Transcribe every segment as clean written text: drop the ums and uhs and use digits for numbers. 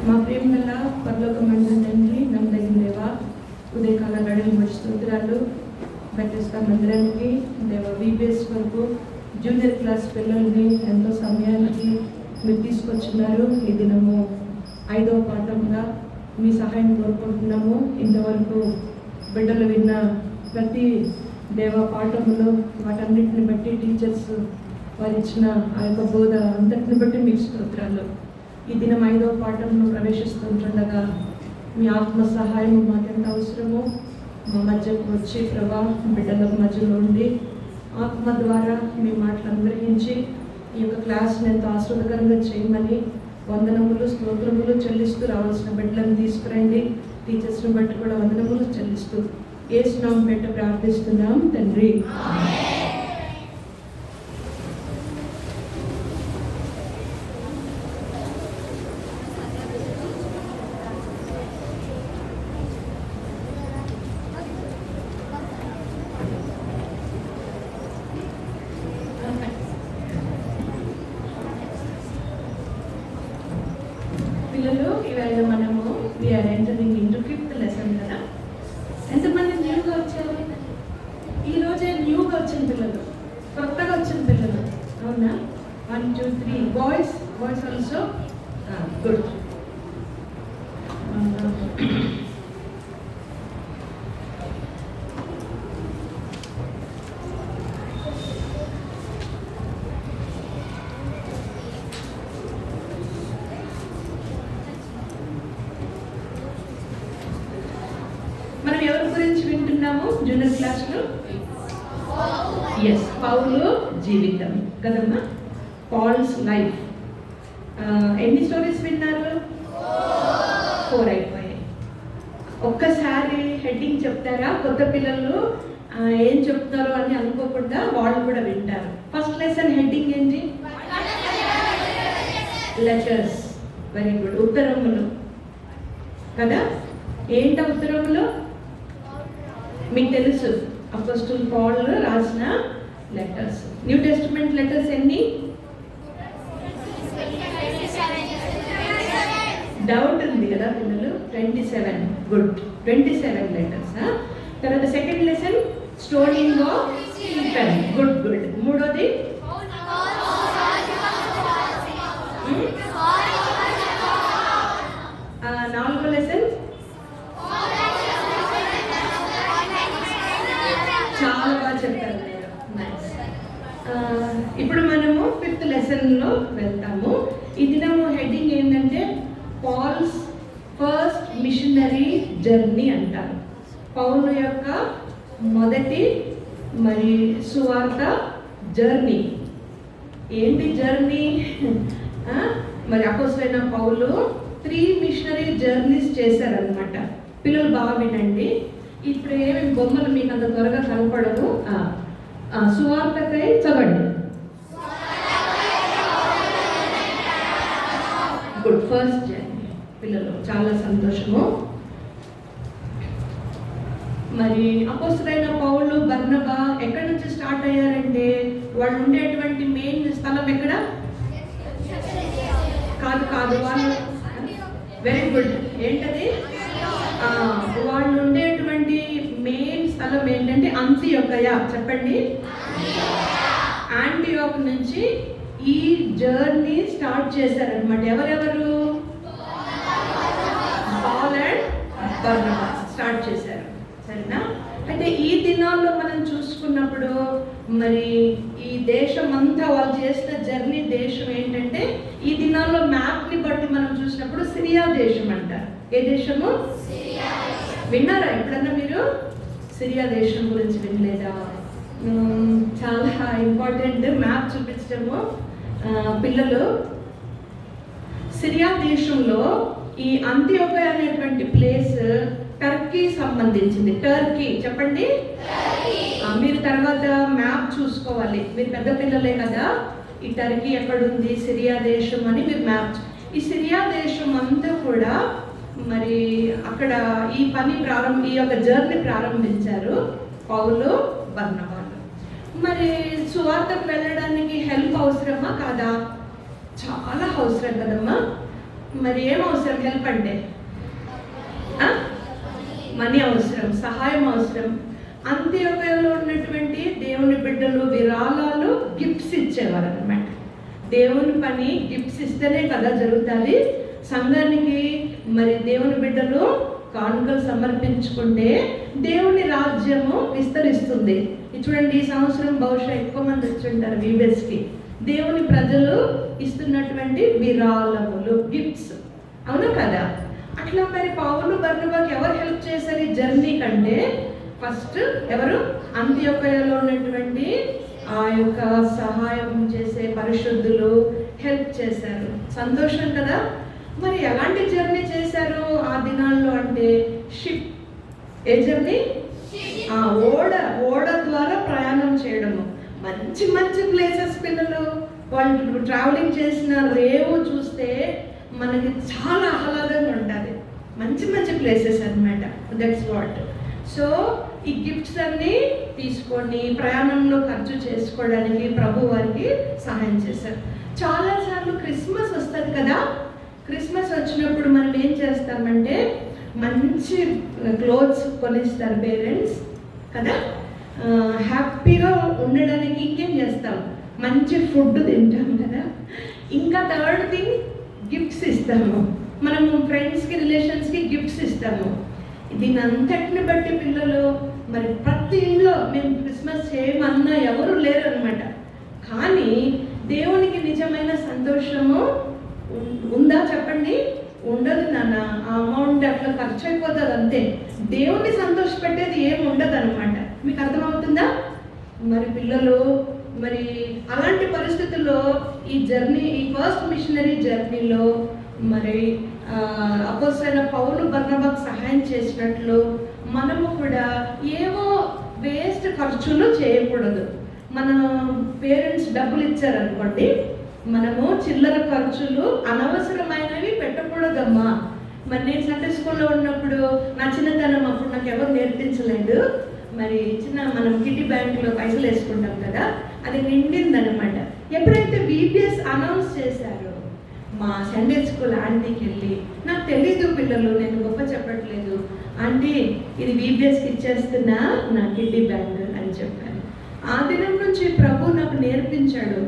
మా ప్రేమ గల పరలోక మందిరం తండ్రి, నమ్మదగిన దేవా, ఉదయకాల గడులు మంచి స్తోత్రాలు. బెతెస్దా మందిరానికి దేవా, వీబీఎస్ వరకు జూనియర్ క్లాస్ పిల్లల్ని ఎంతో సమయానికి మీరు తీసుకొచ్చున్నారు. ఈ దినము 5వ పాఠంగా మీ సహాయం కోరుకుంటున్నాము. ఇంతవరకు బిడ్డలు విన్న ప్రతి దేవా పాఠములో వాటన్నిటిని బట్టి టీచర్స్ వారు ఇచ్చిన ఆ యొక్క బోధ అంతటిని బట్టి మీకు స్తోత్రాలు. ఈ దినం 5వ పాఠంలో ప్రవేశిస్తుండగా మీ ఆత్మ సహాయం మాకెంత అవసరమో మా మధ్యకు వచ్చి ప్రభా బిడ్డల మధ్యలో ఉండి ఆత్మ ద్వారా మీ మాటలు అనుగ్రహించి ఈ యొక్క క్లాస్ని ఎంతో ఆస్వాదకరంగా చేయమని వందనములు స్తోత్రములు చెల్లిస్తూ రావాల్సిన బిడ్డలను తీసుకురండి. టీచర్స్ని బట్టి కూడా వందనములు చెల్లిస్తూ యేసు నామమున పేట ప్రార్థిస్తున్నాం తండ్రి. పిల్లలు, ఇవాళ మనము we are entering into 5th lesson కదా. ఎంతమంది న్యూగా వచ్చారు? ఈరోజే న్యూగా వచ్చిన పిల్లలు, కొత్తగా వచ్చిన పిల్లలు, అవునా? 1 2 3 బాయ్స్ ఆల్సో గుడ్. మనం ఎవరి గురించి వింటున్నాము జూనియర్ క్లాస్లో? ఎస్, పౌలు జీవితం కదమ్మా, పాల్స్ లైఫ్. ఎన్ని స్టోరీస్ విన్నారు? 4 అయిపోయాయి. ఒక్కసారి హెడ్డింగ్ చెప్తారా? కొత్త పిల్లలు ఏం చెప్తారో అని అనుకోకుండా వాళ్ళు కూడా వింటారు. ఫస్ట్ లెసన్ హెడ్డింగ్ ఏంటి? లెటర్స్. Very good. ఉత్తరములు కదా. ఏంట ఉత్తరములు? మీకు తెలుసు, అపోస్టల్ పౌల్ రాసిన లెటర్స్. న్యూ టెస్టిమెంట్ లెటర్స్ ఎన్ని? డౌట్ ఉంది కదా పిల్లలు? 27. Good, 27 letters. తర్వాత second lesson stoning of Stephen. Good good. మూడోది నాలుగో లెసన్ చాలా బాగా చెప్పారు మీరు. నైస్. ఇప్పుడు మనము 5th లెసన్లో వెళ్తాము. ఈ దినము హెడ్డింగ్ ఏంటంటే పాల్స్ ఫస్ట్ మిషనరీ జర్నీ అంటారు. పౌలు యొక్క మొదటి మరి సువార్త జర్నీ. ఏంటి జర్నీ? మరి అపోస్తలుడైన పౌలు 3 మిషనరీ జర్నీస్ చేశారనమాట. పిల్లలు బాగా వినండి. ఇప్పుడు ఏమేమి బొమ్మలు మీకు అంత త్వరగా కనపడవు. సువార్తకై చదవండి. గుడ్. First journey. పిల్లలు చాలా సంతోషము. మరి అపోస్తలుడైన పౌలు బర్నబా ఎక్కడి నుంచి స్టార్ట్ అయ్యారంటే, వాళ్ళు ఉండేటువంటి మెయిన్ స్థలం ఎక్కడ? కాదు వాళ్ళు. Very good. ఏంటది? వాళ్ళు ఉండేటువంటి మెయిన్ స్థలం ఏంటంటే అంతియోకయ. చెప్పండి. యాంటియోక్ నుంచి ఈ జర్నీ స్టార్ట్ చేశారనమాట. ఎవరెవరు? పౌల్ అండ్ బర్నబా స్టార్ట్ చేశారు. సరేనా? అయితే ఈ దినాల్లో మనం చూసుకున్నప్పుడు మరి ఈ దేశం అంతా వాళ్ళు చేసిన జర్నీ దేశం ఏంటంటే, ఈ దినాల్లో మ్యాప్ని బట్టి మనం చూసినప్పుడు సిరియా దేశం అంటారు. ఏ దేశము? విన్నారా ఎప్పుడన్నా మీరు? సిరియా దేశం గురించి వినలేదా? చాలా ఇంపార్టెంట్ మ్యాప్ చూపించడము. పిల్లలు, సిరియా దేశంలో ఈ అంత్యోకయ అనేటువంటి ప్లేస్ టర్కీ సంబంధించింది. టర్కీ. చెప్పండి. మీరు తర్వాత మ్యాప్ చూసుకోవాలి. మీరు పెద్ద పిల్లలే కదా. ఈ టర్కీ ఎక్కడుంది, సిరియా దేశం అని మీరు మ్యాప్. ఈ సిరియా దేశం అంతా కూడా మరి అక్కడ ఈ యొక్క జర్నీ ప్రారంభించారు పౌలు బర్నబాలు. మరి సువార్తకు వెళ్ళడానికి హెల్ప్ అవసరమా కాదా? చాలా అవసరం కదమ్మా. మరి ఏం అవసరం హెల్ప్ అంటే? మనీ అవసరం, సహాయం అవసరం. అంత్యోదయలో ఉన్నటువంటి దేవుని బిడ్డలు విరాళాలు, గిఫ్ట్స్ ఇచ్చేవారు అనమాట. దేవుని పని గిఫ్ట్స్ ఇస్తేనే కదా జరుగుతుంది. సంఘానికి మరి దేవుని బిడ్డలు కానుకలు సమర్పించుకుంటే దేవుని రాజ్యము విస్తరిస్తుంది. చూడండి, ఈ సంవత్సరం బహుశా ఎక్కువ మంది వచ్చి ఉంటారు వీబెస్కి. దేవుని ప్రజలు ఇస్తున్నటువంటి విరాళములు, గిఫ్ట్స్, అవునా కదా? అట్లా మరి పౌలు బర్నబాకి ఎవరు హెల్ప్ చేశారు ఈ జర్నీ కంటే? ఫస్ట్ ఎవరు? అంత్యోదయలో ఉన్నటువంటి ఆ యొక్క సహాయం చేసే పరిశుద్ధులు హెల్ప్ చేశారు. సంతోషం కదా? మరి ఎలాంటి జర్నీ చేశారు ఆ దినాల్లో అంటే? షిప్. ఏ జర్నీ? ఓడ ద్వారా ప్రయాణం చేయడము. మంచి మంచి ప్లేసెస్ పిల్లలు వాళ్ళు ట్రావెలింగ్ చేసిన రేవు చూస్తే మనకి చాలా ఆహ్లాదంగా ఉంటుంది. మంచి మంచి ప్లేసెస్ అన్నమాట. That's what. సో ఈ గిఫ్ట్స్ అన్నీ తీసుకొని ప్రయాణంలో ఖర్చు చేసుకోవడానికి ప్రభు వారికి సహాయం చేశారు. చాలాసార్లు క్రిస్మస్ వస్తుంది కదా, క్రిస్మస్ వచ్చినప్పుడు మనం ఏం చేస్తామంటే మంచి క్లోత్స్ కొనిస్తారు పేరెంట్స్ కదా, హ్యాపీగా ఉండడానికి. ఇంకేం చేస్తాం? మంచి ఫుడ్ తింటాం కదా. ఇంకా థర్డ్ థింగ్, గిఫ్ట్స్ ఇస్తాము. మనము ఫ్రెండ్స్కి, రిలేషన్స్కి గిఫ్ట్స్ ఇస్తాము. దీని అంతటిని బట్టి పిల్లలు మరి ప్రతి ఇంట్లో మేము క్రిస్మస్ చేయమన్నా ఎవరు లేరు అనమాట. కానీ దేవునికి నిజమైన సంతోషము ఉందా చెప్పండి? ఉండదు నాన్న. ఆ అమౌంట్ అట్లా ఖర్చు అయిపోతుంది అంతే. దేవుని సంతోషపెట్టేది ఏమి ఉండదు అనమాట. మీకు అర్థమవుతుందా? మరి పిల్లలు మరి అలాంటి పరిస్థితుల్లో ఈ జర్నీ, ఈ ఫస్ట్ మిషనరీ జర్నీలో మరి అపోస్తలుడైన పౌలు బర్నబాకు సహాయం చేసినట్లు మనము కూడా ఏవో వేస్ట్ ఖర్చులు చేయకూడదు. మన పేరెంట్స్ డబ్బులు ఇచ్చారనుకోండి, మనము చిల్లర ఖర్చులు అనవసరమైనవి పెట్టకూడదమ్మా. మరి నేను సండే స్కూల్లో ఉన్నప్పుడు నా చిన్నతనం అప్పుడు నాకు ఎవరు నేర్పించలేదు. మరి మనం కిటీ బ్యాంకులో పైసలు వేసుకుంటాం కదా, అది నిండిందనమాట. ఎప్పుడైతే VBS అనౌన్స్ చేశారో మా సండే స్కూల్ ఆంటీకి వెళ్ళి, నాకు తెలీదు పిల్లలు, నేను గొప్ప చెప్పట్లేదు ఆంటీ, ఇది VBSకి ఇచ్చేస్తున్నా నా కిటీ బ్యాంక్ అని చెప్పాను. ఆ దినం నుంచి ప్రభు నాకు నేర్పించాడు.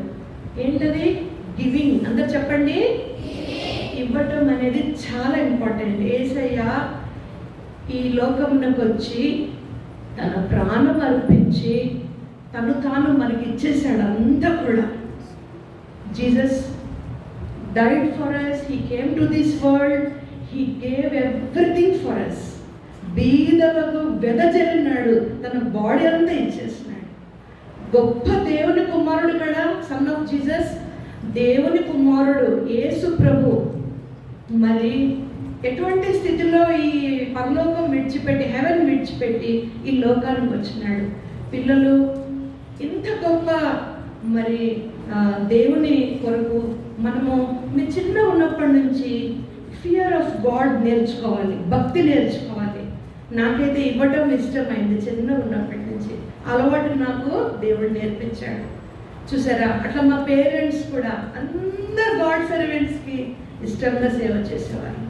ఏంటది? గివింగ్. అందరు చెప్పండి. ఇవ్వటం అనేది చాలా ఇంపార్టెంట్. యేసయ్య ఈ లోకమునకు వచ్చి తన ప్రాణం అర్పించి తను తాను మనకి ఇచ్చేసాడు అంతా కూడా. Jesus died for us, he came to this world, he gave everything for us. బీదలకు వెదజల్లినాడు, తన బాడీ అంతా ఇచ్చేసినాడు. గొప్ప దేవుని కుమారుడు కదా సన్ ఆఫ్ జీసస్, దేవుని కుమారుడు యేసు ప్రభు. మరి ఎటువంటి స్థితిలో ఈ పరలోకం విడిచిపెట్టి, హెవెన్ విడిచిపెట్టి ఈ లోకానికి వచ్చినాడు. పిల్లలు ఇంత గొప్ప మరి దేవుని కొరకు మనము మీ చిన్న ఉన్నప్పటి నుంచి ఫియర్ ఆఫ్ గాడ్ నేర్చుకోవాలి, భక్తి నేర్చుకోవాలి. నాకైతే ఇవ్వటం ఇష్టమైంది చిన్న ఉన్నప్పటి నుంచి. అలవాటు నాకు దేవుడు నేర్పించాడు. చూసారా? అట్లా మా పేరెంట్స్ కూడా అందరు గాడ్ సర్వెంట్స్కి ఇష్టంగా సేవ చేసేవారు.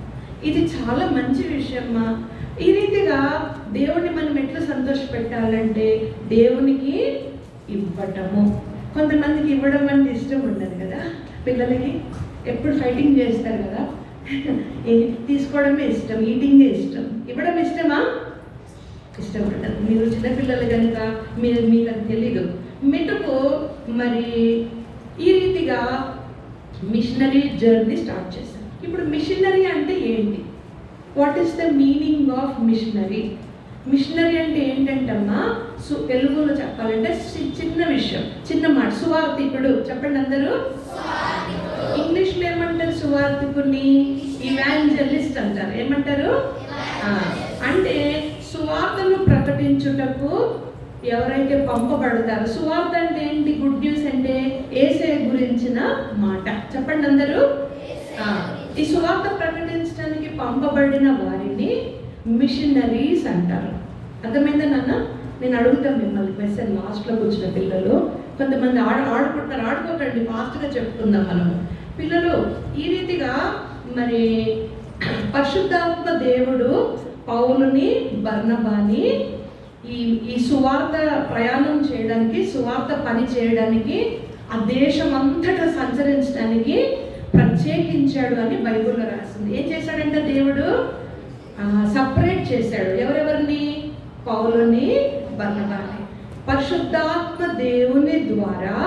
ఇది చాలా మంచి విషయమ్మా. ఈ రీతిగా దేవుడిని మనం ఎట్లా సంతోషపెట్టాలంటే దేవునికి ఇవ్వటము. కొంతమందికి ఇవ్వడం అంటే ఇష్టం ఉండదు కదా, పిల్లలకి ఎప్పుడు ఫైటింగ్ చేస్తారు కదా. తీసుకోవడమే ఇష్టం, ఈటింగే ఇష్టం, ఇవ్వడం ఇష్టమా? ఇష్టం ఉండదు. మీరు చిన్నపిల్లలు కనుక మీకు అది తెలీదు. మెటుకు మరి ఈ రీతిగా మిషనరీ జర్నీ స్టార్ట్ చేశారు. ఇప్పుడు మిషనరీ అంటే ఏంటి? What is the meaning of missionary? Missionary అంటే ఏంటంటమ్మా, తెలుగులో చెప్పాలంటే చిన్న విషయం, చిన్న మాట. సువార్థికుడు. చెప్పండి అందరూ. ఇంగ్లీష్లో ఏమంటారు సువార్థికుడిని? ఇవాంజలిస్ట్ అంటారు. ఏమంటారు? అంటే సువార్తను ప్రకటించుటకు ఎవరైతే పంపబడతారో. సువార్త అంటే ఏంటి? గుడ్ న్యూస్ అంటే యేసయ్య గురించిన మాట. చెప్పండి అందరూ. ఈ సువార్త ప్రకటించడానికి పంపబడిన వారిని మిషనరీస్ అంటారు. అర్థమైందా నాన్న? నేను అడుగుతాను మిమ్మల్ని క్వశ్చన్. లాస్ట్లో కూర్చున్న పిల్లలు కొంతమంది ఆడుకుంటారు. ఆడుకోకండి, ఫాస్ట్గా చెప్పుకుందాం మనము. పిల్లలు ఈ రీతిగా మరి పరిశుద్ధాత్మ దేవుడు పౌలుని బర్నబాని ఈ సువార్త ప్రయాణం చేయడానికి, సువార్త పని చేయడానికి, ఆ దేశం అంతటా సంచరించడానికి ప్రత్యేకించాడు అని బైబిల్లో రాసింది. ఏం చేశాడంటే దేవుడు సపరేట్ చేశాడు. ఎవరెవరిని? పౌలుని, బర్నబాని. పరిశుద్ధాత్మ దేవుని ద్వారా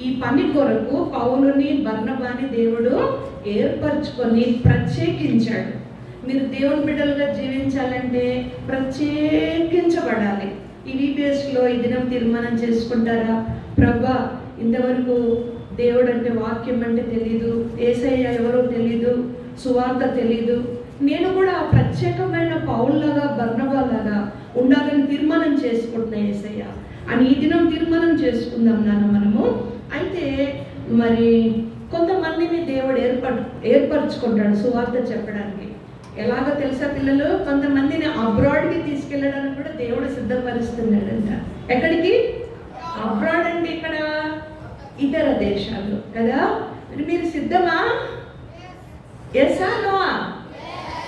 ఈ పని కొరకు పౌలుని, బర్నబాని దేవుడు ఏర్పరచుకొని ప్రత్యేకించాడు. మీరు దేవుని బిడ్డలుగా జీవించాలంటే ప్రత్యేకించబడాలి. ఈ VBSలో ఈ దినం తీర్మానం చేసుకుంటారా? ప్రభా, ఇంతవరకు దేవుడు అంటే వాక్యం అంటే తెలీదు, యేసయ్య ఎవరో తెలీదు, సువార్త తెలీదు, నేను కూడా ఆ ప్రత్యేకమైన పౌల్లాగా, బర్నబాలాగా ఉండాలని తీర్మానం చేసుకుంటున్నా యేసయ్య అని ఈ దినం తీర్మానం చేసుకుందాం నాన్న మనము. అయితే మరి కొంతమందిని దేవుడు ఏర్పరచుకుంటాడు సువార్త చెప్పడానికి. ఎలాగో తెలుసా పిల్లలు? కొంతమందిని అబ్రాడ్కి తీసుకెళ్ళడానికి కూడా దేవుడు సిద్ధపరుస్తున్నాడంట. ఎక్కడికి? అబ్రాడ్ అంటే ఇక్కడ ఇతర దేశాలు కదా. మీరు సిద్ధమా? ఎస్ఆ నోవా?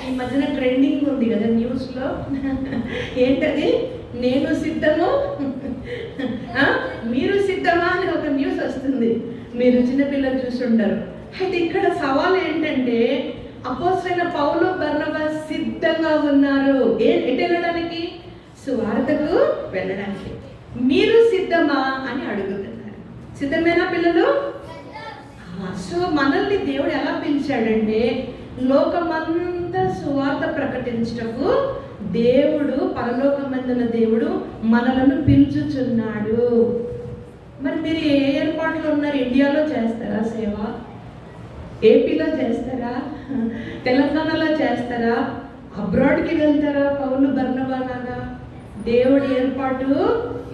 ఈ మధ్యన ట్రెండింగ్ ఉంది కదా న్యూస్లో, ఏంటది? నేను సిద్ధము, మీరు సిద్ధమా అని ఒక న్యూస్ వస్తుంది. మీరు చిన్నపిల్లలు చూసుంటారు. అయితే ఇక్కడ సవాల్ ఏంటంటే అపోస్తలుడైన పౌలు, బర్నబా సిద్ధంగా ఉన్నారు. ఎటు వెళ్ళడానికి? సువార్తకు వెళ్ళడానికి. మీరు సిద్ధమా అని అడుగుతున్నారు. సిద్ధమేనా పిల్లలు? సో మనల్ని దేవుడు ఎలా పిలిచాడంటే లోకమంతా సువార్త ప్రకటించటకు దేవుడు, పరలోకమందున దేవుడు మనలను పిలుచుచున్నాడు. మరి మీరు ఏ ఏర్పాట్లు ఉన్నారు? ఇండియాలో చేస్తారా సేవ? ఏపీలో చేస్తారా? తెలంగాణలో చేస్తారా? అబ్రాడ్కి వెళ్తారా? పౌలు, బర్నబా లాగా దేవుడి ఏర్పాటు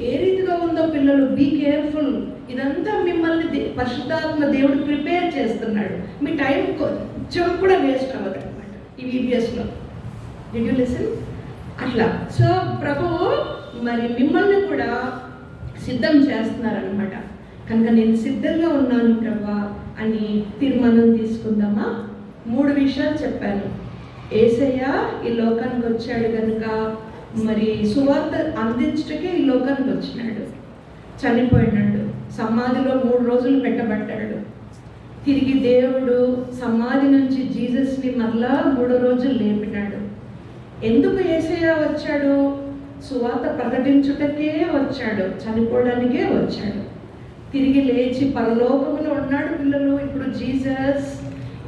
ఏ రీతిగా ఉందో పిల్లలు బీ కేర్ఫుల్. ఇదంతా మిమ్మల్ని పరిశుద్ధాత్మ దేవుడు ప్రిపేర్ చేస్తున్నాడు. మీ టైం కొంచెం కూడా వేస్ట్ అవ్వదు అనమాట ఈ VBSలో. Did you listen? అట్లా. సో ప్రభువు మరి మిమ్మల్ని కూడా సిద్ధం చేస్తున్నారనమాట. కనుక నేను సిద్ధంగా ఉన్నాను ప్రభా అని తీర్మానం తీసుకుందామా? 3 విషయాలు చెప్పాను. యేసయ్య ఈ లోకానికి వచ్చాడు కనుక మరి సువార్త అందించటకే ఈ లోకానికి వచ్చినాడు. చనిపోయినాడు, సమాధిలో 3 రోజులు పెట్టబడ్డాడు. తిరిగి దేవుడు సమాధి నుంచి జీసస్ని మరలా 3 రోజులు లేపినాడు. ఎందుకు యేసయ్య వచ్చాడు? సువార్త ప్రకటించుటకే వచ్చాడు, చనిపోవడానికే వచ్చాడు. తిరిగి లేచి పరలోకములో ఉన్నాడు పిల్లలు. ఇప్పుడు జీసస్,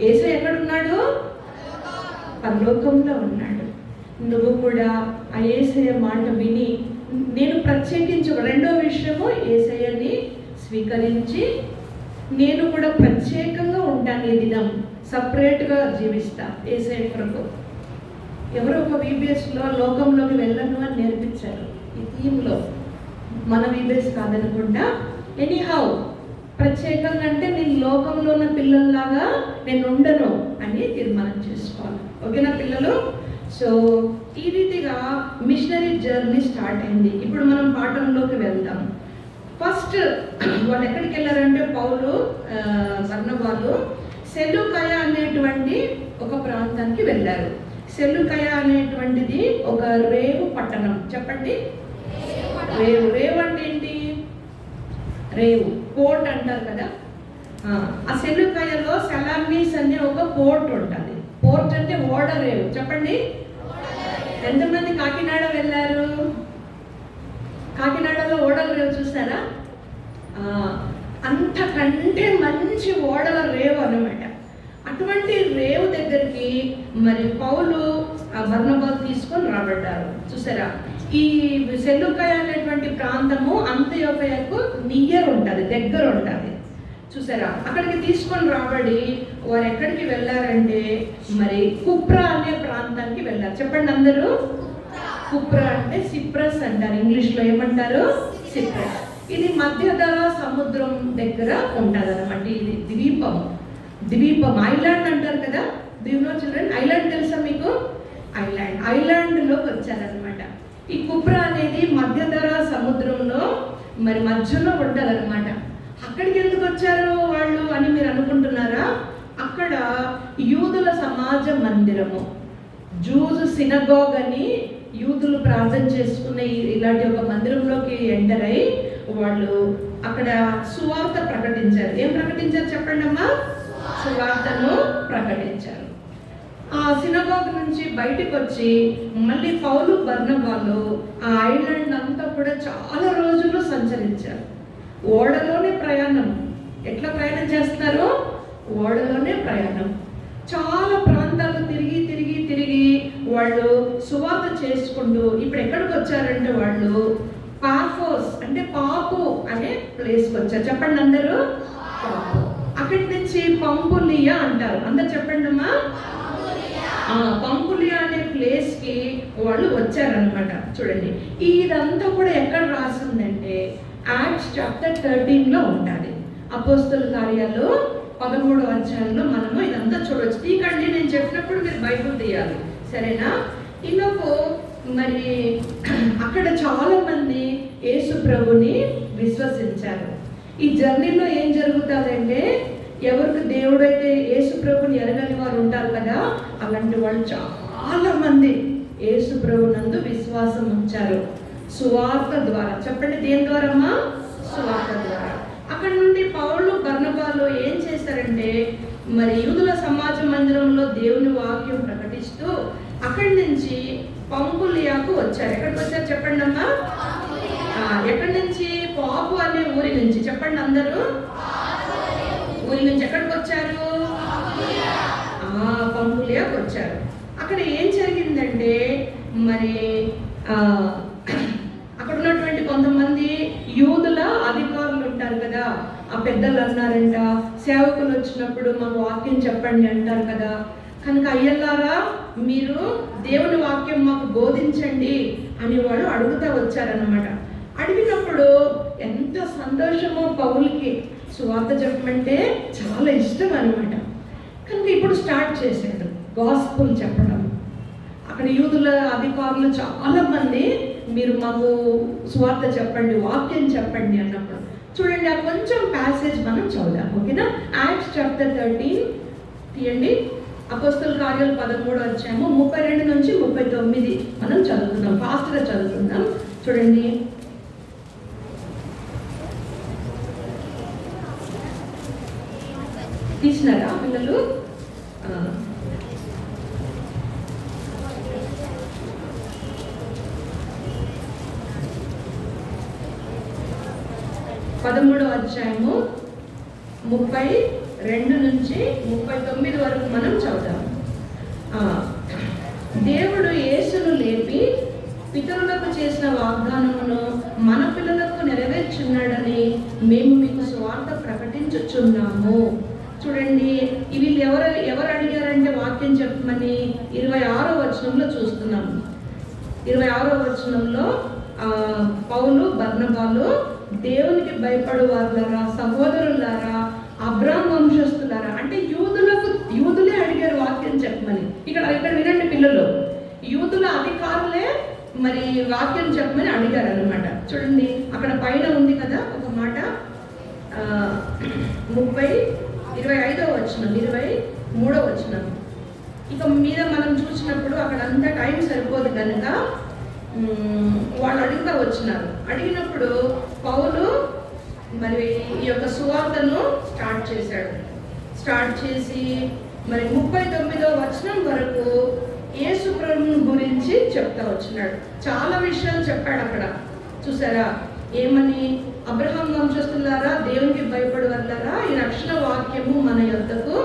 యేసయ్య ఎక్కడున్నాడు? పరలోకంలో ఉన్నాడు. నువ్వు కూడా ఆ యేసయ్య మాట విని నేను ప్రత్యేకించు. రెండో విషయము, యేసయ్యని స్వీకరించి నేను కూడా ప్రత్యేకంగా ఉంటాను. ఈ దినం సపరేట్గా జీవిస్తా యేసయ్య కొరకు. ఎవరో ఒక VBSలో లోకంలోకి వెళ్ళను అని నేర్పించారు. ఈ థీమ్లో మన VBS కాదనుకుంటా. ఎనీహౌ ప్రత్యేకంగా అంటే నేను లోకంలో ఉన్న పిల్లల్లాగా నేను ఉండను అని తీర్మానం చేసుకోవాలి. ఓకేనా పిల్లలు? సో ఈ రీతిగా మిషనరీ జర్నీ స్టార్ట్ అయింది. ఇప్పుడు మనం పాఠంలోకి వెళ్దాం. ఫస్ట్ వాళ్ళు ఎక్కడికి వెళ్ళారంటే పౌలు, బర్నబాలు సెలూకయ అనేటువంటి ఒక ప్రాంతానికి వెళ్ళారు. సెలూకయ అనేటువంటిది ఒక రేవు పట్టణం. చెప్పండి. రేవు. రేవు అంటే ఏంటి? రేవు పోర్ట్ అంటారు కదా. ఆ సెలూకయలో సెలామీస్ అనే ఒక పోర్ట్ ఉంటుంది. పోర్ట్ అంటే ఓడ రేవు. చెప్పండి. ఎంతమంది కాకినాడ వెళ్ళారు? కాకినాడలో ఓడల రేవు చూసారా? అంతకంటే మంచి ఓడల రేవు అన్నమాట. అటువంటి రేవు దగ్గరికి మరి పౌలు, బర్నబా తీసుకొని రాబడ్డారు. చూసారా? ఈ సెలూకయ అనేటువంటి ప్రాంతము అంత్యోకయకు నియర్ ఉంటుంది, దగ్గర ఉంటుంది. చూసారా? అక్కడికి తీసుకొని రాబడి వారు ఎక్కడికి వెళ్ళారంటే మరి కుప్రా అనే ప్రాంతానికి వెళ్ళారు. చెప్పండి అందరూ. కుప్రా అంటే సిప్రస్ అంటారు, ఇంగ్లీష్లో ఏమంటారు? సిప్రస్. ఇది మధ్యధరా సముద్రం దగ్గర ఉంటుంది అనమాట. ఇది ద్వీపం ఐలాండ్ అంటారు కదా. దీనిలో చిల్డ్రన్ ఐలాండ్ తెలుసా మీకు? ఐలాండ్లోకి వచ్చారనమాట. ఈ కుప్రా అనేది మధ్యధరా సముద్రంలో మరి మధ్యలో ఉంటుంది అనమాట. అక్కడికి ఎందుకు వచ్చారు వాళ్ళు అని మీరు అనుకుంటున్నారా? అక్కడ యూదుల సమాజ మందిరము, జూస్ సినగోగ్ అని యూదులు ప్రార్థన చేసుకునే ఇలాంటి ఒక మందిరంలోకి ఎంటర్ అయి వాళ్ళు అక్కడ సువార్త ప్రకటించారు. ఏం ప్రకటించారు చెప్పండి అమ్మా? సువార్తను ప్రకటించారు. ఆ సినగోగ్ నుంచి బయటకు వచ్చి మళ్ళీ పౌలు బర్నబాలు ఆ ఐలాండ్ అంతా కూడా చాలా రోజులు సంచరించారు. ఓడలోనే ప్రయాణం. ఎట్లా ప్రయాణం చేస్తున్నారు? ఓడలోనే ప్రయాణం. చాలా ప్రాంతాలు తిరిగి తిరిగి తిరిగి వాళ్ళు సువార్త చేసుకుంటూ ఇప్పుడు ఎక్కడికి వచ్చారంటే వాళ్ళు పాఫోస్ అంటే పాపు అనే ప్లేస్కి వచ్చారు. చెప్పండి అందరూ. పాపు. అక్కడి నుంచి పంపులియా అంటారు. అందరు చెప్పండి అమ్మా. పంపులియా అనే ప్లేస్కి వాళ్ళు వచ్చారనమాట. చూడండి, ఇదంతా కూడా ఎక్కడ రాసిందంటే యాక్ట్స్ చాప్టర్ 13లో ఉంటుంది. అపోస్తల కార్యాలు 13వ అధ్యాయంలో మనము ఇదంతా చూడవచ్చు. తీకండి, నేను చెప్పినప్పుడు మీరు బైబుల్ తీయాలి, సరేనా? ఈలోపు మరి అక్కడ చాలా మంది యేసు ప్రభుని విశ్వసించారు. ఈ జర్నీలో ఏం జరుగుతుందంటే ఎవరికి దేవుడైతే యేసు ప్రభుని ఎరగని వారు ఉంటారు కదా, అలాంటి వాళ్ళు చాలా మంది యేసు ప్రభు నందు విశ్వాసం ఉంచారు సువార్త ద్వారా. చెప్పండి, దేని ద్వారమ్మా? సువార్త ద్వారా. అక్కడ నుండి పౌలు బర్నబాలు ఏం చేశారంటే మరి యూదుల సమాజ మందిరంలో దేవుని వాక్యం ప్రకటిస్తూ అక్కడి నుంచి పంపులియాకు వచ్చారు. ఎక్కడికి వచ్చారు చెప్పండి అమ్మా? ఎక్కడి నుంచి? పాపు అనే ఊరి నుంచి. చెప్పండి అందరూ. ఊరి నుంచి ఎక్కడికి వచ్చారు? పంపులియాకు వచ్చారు. అక్కడ ఏం జరిగిందంటే మరి అక్కడ ఉన్నటువంటి కొంతమంది యూదుల అధికారులు ఉంటారు కదా, ఆ పెద్దలు అన్నారంట, సేవకులు వచ్చినప్పుడు మాకు వాక్యం చెప్పండి అంటారు కదా, కనుక అయ్యల్లారా మీరు దేవుని వాక్యం మాకు బోధించండి అని వాళ్ళు అడుగుతూ వచ్చారన్నమాట. అడిగినప్పుడు ఎంత సంతోషమో పౌలుకి, సువార్త చెప్పమంటే చాలా ఇష్టం అనమాట. కనుక ఇప్పుడు స్టార్ట్ చేశాడు గాస్పుల్ చెప్పడం. అక్కడ యూదుల అధికారులు చాలా మంది మీరు మాకు సువార్త చెప్పండి, వాక్యం చెప్పండి అన్నప్పుడు చూడండి, ఆ కొంచెం ప్యాసేజ్ మనం చదువుదాం, ఓకేనా? యాక్ట్స్ చాప్టర్ 13 తీయండి. అపోస్తల కార్యాలు 13వ అధ్యాయము 32 నుంచి 39 మనం చదువుకుందాం. ఫాస్ట్గా చదువుకుందాం. చూడండి, తీసినారా పిల్లలు? పదమూడవ అధ్యాయము 32 నుంచి 39 వరకు మనం చదువుదాం. దేవుడు యేసును లేపి పితరులకు చేసిన వాగ్దానమును మన పిల్లలకు నెరవేర్చున్నాడని మేము మీకు సువార్త ప్రకటించుచున్నాము. చూడండి, వీళ్ళు ఎవరు అడిగారంటే వాక్యం చెప్పమని 26వ వచనంలో చూస్తున్నాం. 26వ వచనంలో పౌలు బర్నబాలు దేవునికి భయపడు వారులారా, సహోదరులారా, అబ్రాహాము వంశస్థులారా, అంటే యూదులే అడిగారు వాక్యం చెప్పమని. ఇక్కడ వినండి పిల్లలు, యూదుల అధికారులే మరి వాక్యం చెప్పమని అడిగారు అనమాట. చూడండి, అక్కడ పైన ఉంది కదా ఒక మాట, 25వ వచనం, 23వ వచనం. ఇక మీద మనం చూసినప్పుడు అక్కడ అంతా టైం సరిపోదు కనుక వాళ్ళు అడుగుతా వచ్చినారు. అడిగినప్పుడు పౌలు మరి ఈ యొక్క సువార్తను స్టార్ట్ చేసి మరి 39వ వచనం వరకు యేసు ప్రభువుని గురించి చెప్తా వచ్చినాడు. చాలా విషయాలు చెప్పాడు అక్కడ. చూసారా ఏమని? అబ్రహాము వంశస్థులారా, దేవునికి భయపడవల్లారా, ఈ రక్షణ వాక్యము మన యొద్దకు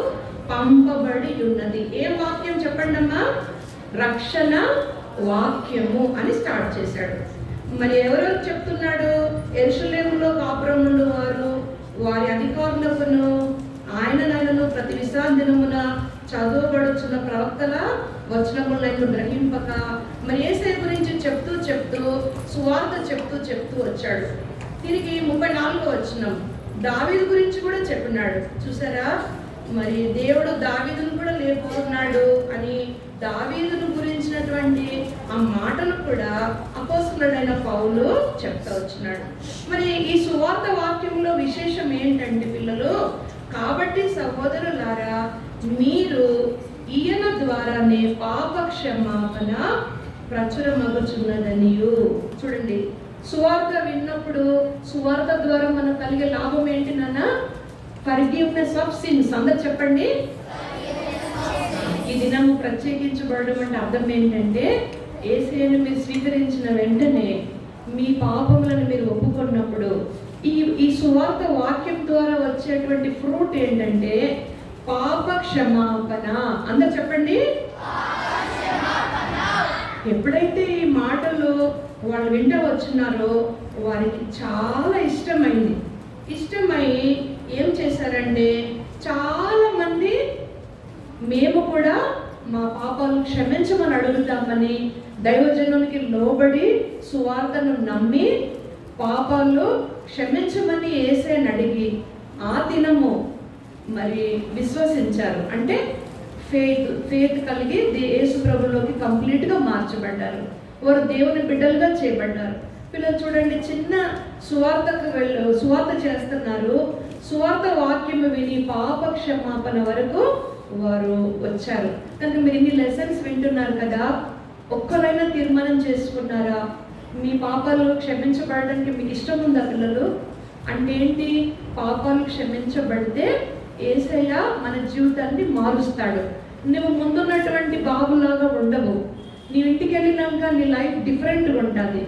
పంపబడి ఉన్నది. ఏం వాక్యం చెప్పండి అమ్మా? రక్షణ వాక్యము అని స్టార్ట్ చేశాడు. మరి ఎవరెవరు చెప్తున్నాడు? యెరూషలేములో కాపురం నుండి వారి అధికారులకును ఆయనను ప్రతి విశ్రాంతి దినమున చదువుబడుచున్న ప్రవక్తల వచనములను గ్రహింపక మరి యేసయ్య గురించి చెప్తూ సువార్త చెప్తూ వచ్చాడు. తిరిగి 34వ వచనం దావీదు గురించి కూడా చెప్పినాడు. చూసారా, మరి దేవుడు దావీదును కూడా లేపుతున్నాడు అని దావీదును గురించినటువంటి ఆ మాటలు కూడా అపోస్తలుడైన పౌలు చెప్తా వచ్చినాడు. మరి ఈ సువార్త వాక్యంలో విశేషం ఏంటంటే పిల్లలు, కాబట్టి సహోదరులారా మీరు ఈయన ద్వారానే పాప క్షమాపణ ప్రచురమగుచున్నదనియు. చూడండి, సువార్త విన్నప్పుడు సువార్త ద్వారా మనకు కలిగే లాభం ఏంటి నాన్న? Forgiveness of since. అందరు చెప్పండి. ఈ దినము ప్రత్యేకించబడడం అంటే అర్థం ఏంటంటే, యేసయ్యను మీరు స్వీకరించిన వెంటనే మీ పాపములను మీరు ఒప్పుకున్నప్పుడు ఈ సువార్త వాక్యం ద్వారా వచ్చేటువంటి ఫ్రూట్ ఏంటంటే పాప క్షమాపణ. అందరు చెప్పండి. ఎప్పుడైతే ఈ మాటలు వాళ్ళు వింట వచ్చినారో వారికి చాలా ఇష్టమై ఏం చేశారంటే, చాలా మంది మేము కూడా మా పాపాలు క్షమించమని అడుగుతామని దైవజనునికి లోబడి సువార్తను నమ్మి పాపాలు క్షమించమని యేసయ్యను అడిగి ఆ దినము మరి విశ్వసించారు. అంటే ఫెయిత్ కలిగి యేసు ప్రభులోకి కంప్లీట్గా మార్చబడ్డారు. వారు దేవుని బిడ్డలుగా చేయబడ్డారు. పిల్లలు చూడండి, చిన్న సువార్త చేస్తున్నారు. సువార్త వాక్యము విని పాప క్షమాపణ వరకు వారు వచ్చారు. కనుక మీరు ఇన్ని లెసన్స్ వింటున్నారు కదా, ఒక్కరైనా తీర్మానం చేసుకున్నారా? మీ పాపాలు క్షమించబడడానికి మీకు ఇష్టం ఉందా పిల్లలు? అంటే ఏంటి? పాపాలు క్షమించబడితే యేసయ్య మన జీవితాన్ని మారుస్తాడు. నువ్వు ముందున్నటువంటి బాబులాగా ఉండవు. నీవు ఇంటికి వెళ్ళినాక నీ లైఫ్ డిఫరెంట్గా ఉంటుంది.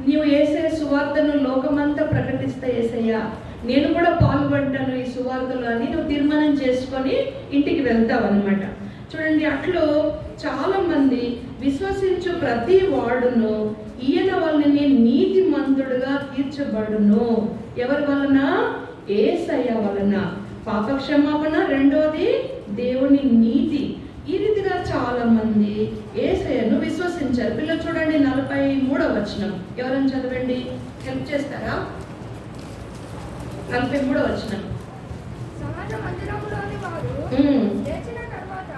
నీవు యేసయ్య సువార్తను లోకమంతా ప్రకటిస్తే, యేసయ్య నేను కూడా పాల్గొంటాను ఈ సువార్తలో అని నువ్వు తీర్మానం చేసుకొని ఇంటికి వెళ్తావు అనమాట. చూడండి, అట్లు చాలా మంది విశ్వసించు ప్రతి వాడును ఈయన వలన నీతిమంతుడుగా తీర్చబడును. ఎవరి వలన? యేసయ్య వలన. పాపక్షమాపణ, రెండోది దేవుని నీతి. ఈ రీతిగా చాలా మంది యేసయ్యను విశ్వసించారు. పిల్లలు చూడండి, 43వ వచనం ఎవరైనా చదవండి, హెల్ప్ చేస్తారా? 43వ వచనం. సమాజ మందిరములోని వారు లేచిన తర్వాత